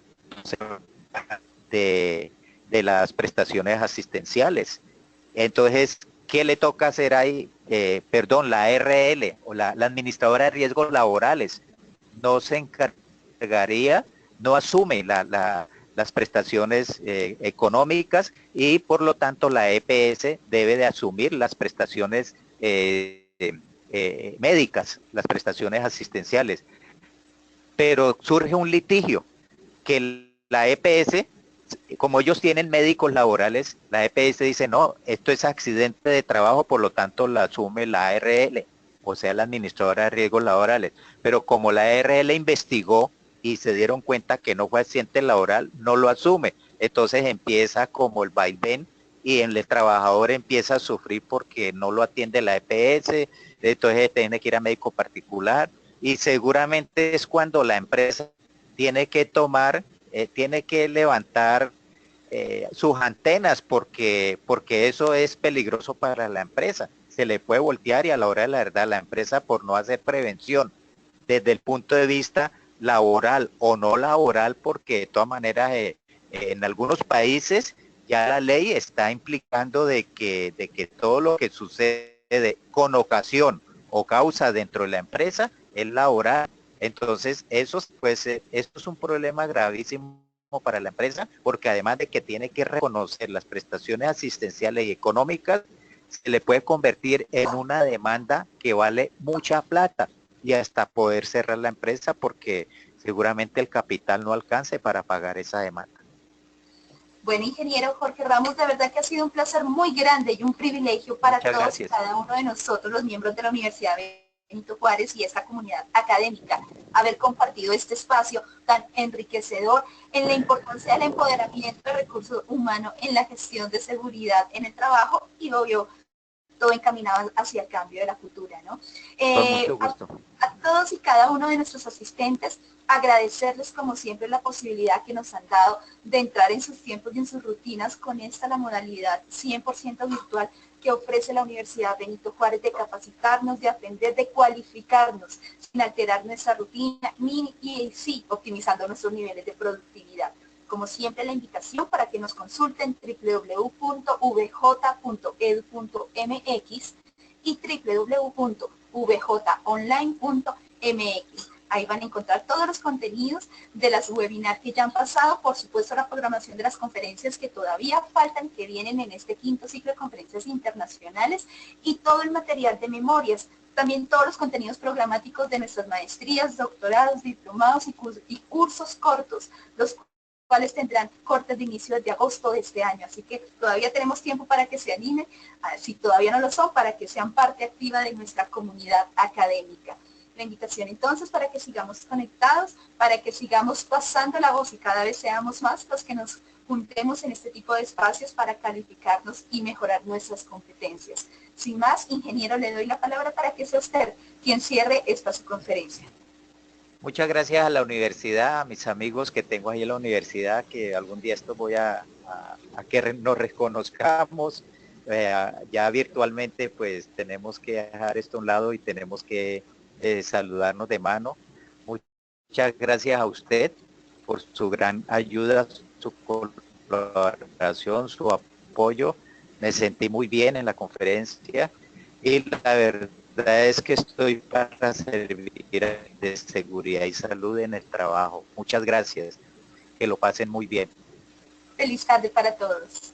de las prestaciones asistenciales. Entonces, ¿qué le toca hacer ahí? La ARL o la administradora de riesgos laborales no se encargaría, no asume las prestaciones económicas y por lo tanto la EPS debe de asumir las prestaciones médicas, las prestaciones asistenciales. Pero surge un litigio que la EPS, como ellos tienen médicos laborales, la EPS dice, no, esto es accidente de trabajo, por lo tanto la asume la ARL, o sea, la administradora de riesgos laborales. Pero como la ARL investigó y se dieron cuenta que no fue accidente laboral, no lo asume. Entonces empieza como el vaivén y el trabajador empieza a sufrir porque no lo atiende la EPS, entonces tiene que ir a médico particular y seguramente es cuando la empresa tiene que tomar, tiene que levantar sus antenas porque eso es peligroso para la empresa. Se le puede voltear y a la hora de la verdad la empresa por no hacer prevención desde el punto de vista laboral o no laboral, porque de todas maneras en algunos países ya la ley está implicando de que todo lo que sucede con ocasión o causa dentro de la empresa es laboral. Entonces, esto es un problema gravísimo para la empresa, porque además de que tiene que reconocer las prestaciones asistenciales y económicas, se le puede convertir en una demanda que vale mucha plata y hasta poder cerrar la empresa porque seguramente el capital no alcance para pagar esa demanda.
Bueno, ingeniero Jorge Ramos, de verdad que ha sido un placer muy grande y un privilegio para
Muchas
todos
gracias.
y cada uno de nosotros, los miembros de la Universidad Benito Juárez y esta comunidad académica, haber compartido este espacio tan enriquecedor en la importancia del empoderamiento del recurso humano en la gestión de seguridad en el trabajo y obvio todo encaminado hacia el cambio de la cultura, ¿no?
Con mucho gusto.
A todos y cada uno de nuestros asistentes, agradecerles como siempre la posibilidad que nos han dado de entrar en sus tiempos y en sus rutinas con la modalidad 100% virtual que ofrece la Universidad Benito Juárez, de capacitarnos, de aprender, de cualificarnos sin alterar nuestra rutina y sí, optimizando nuestros niveles de productividad. Como siempre, la invitación para que nos consulten www.vj.edu.mx y www.vjonline.mx. Ahí van a encontrar todos los contenidos de las webinars que ya han pasado, por supuesto la programación de las conferencias que todavía faltan, que vienen en este quinto ciclo de conferencias internacionales y todo el material de memorias. También todos los contenidos programáticos de nuestras maestrías, doctorados, diplomados y cursos cortos, los cuales tendrán cortes de inicio desde agosto de este año. Así que todavía tenemos tiempo para que se animen, si todavía no lo son, para que sean parte activa de nuestra comunidad académica. La invitación entonces para que sigamos conectados, para que sigamos pasando la voz y cada vez seamos más los que nos juntemos en este tipo de espacios para calificarnos y mejorar nuestras competencias. Sin más, ingeniero, le doy la palabra para que sea usted quien cierre esta su conferencia.
Muchas gracias a la universidad, a mis amigos que tengo ahí en la universidad, que algún día esto voy a que nos reconozcamos. Ya virtualmente pues tenemos que dejar esto a un lado y tenemos que saludarnos de mano. Muchas gracias a usted por su gran ayuda, su colaboración, su apoyo. Me sentí muy bien en la conferencia y la verdad es que estoy para servir de seguridad y salud en el trabajo. Muchas gracias. Que lo pasen muy bien.
Feliz tarde para todos.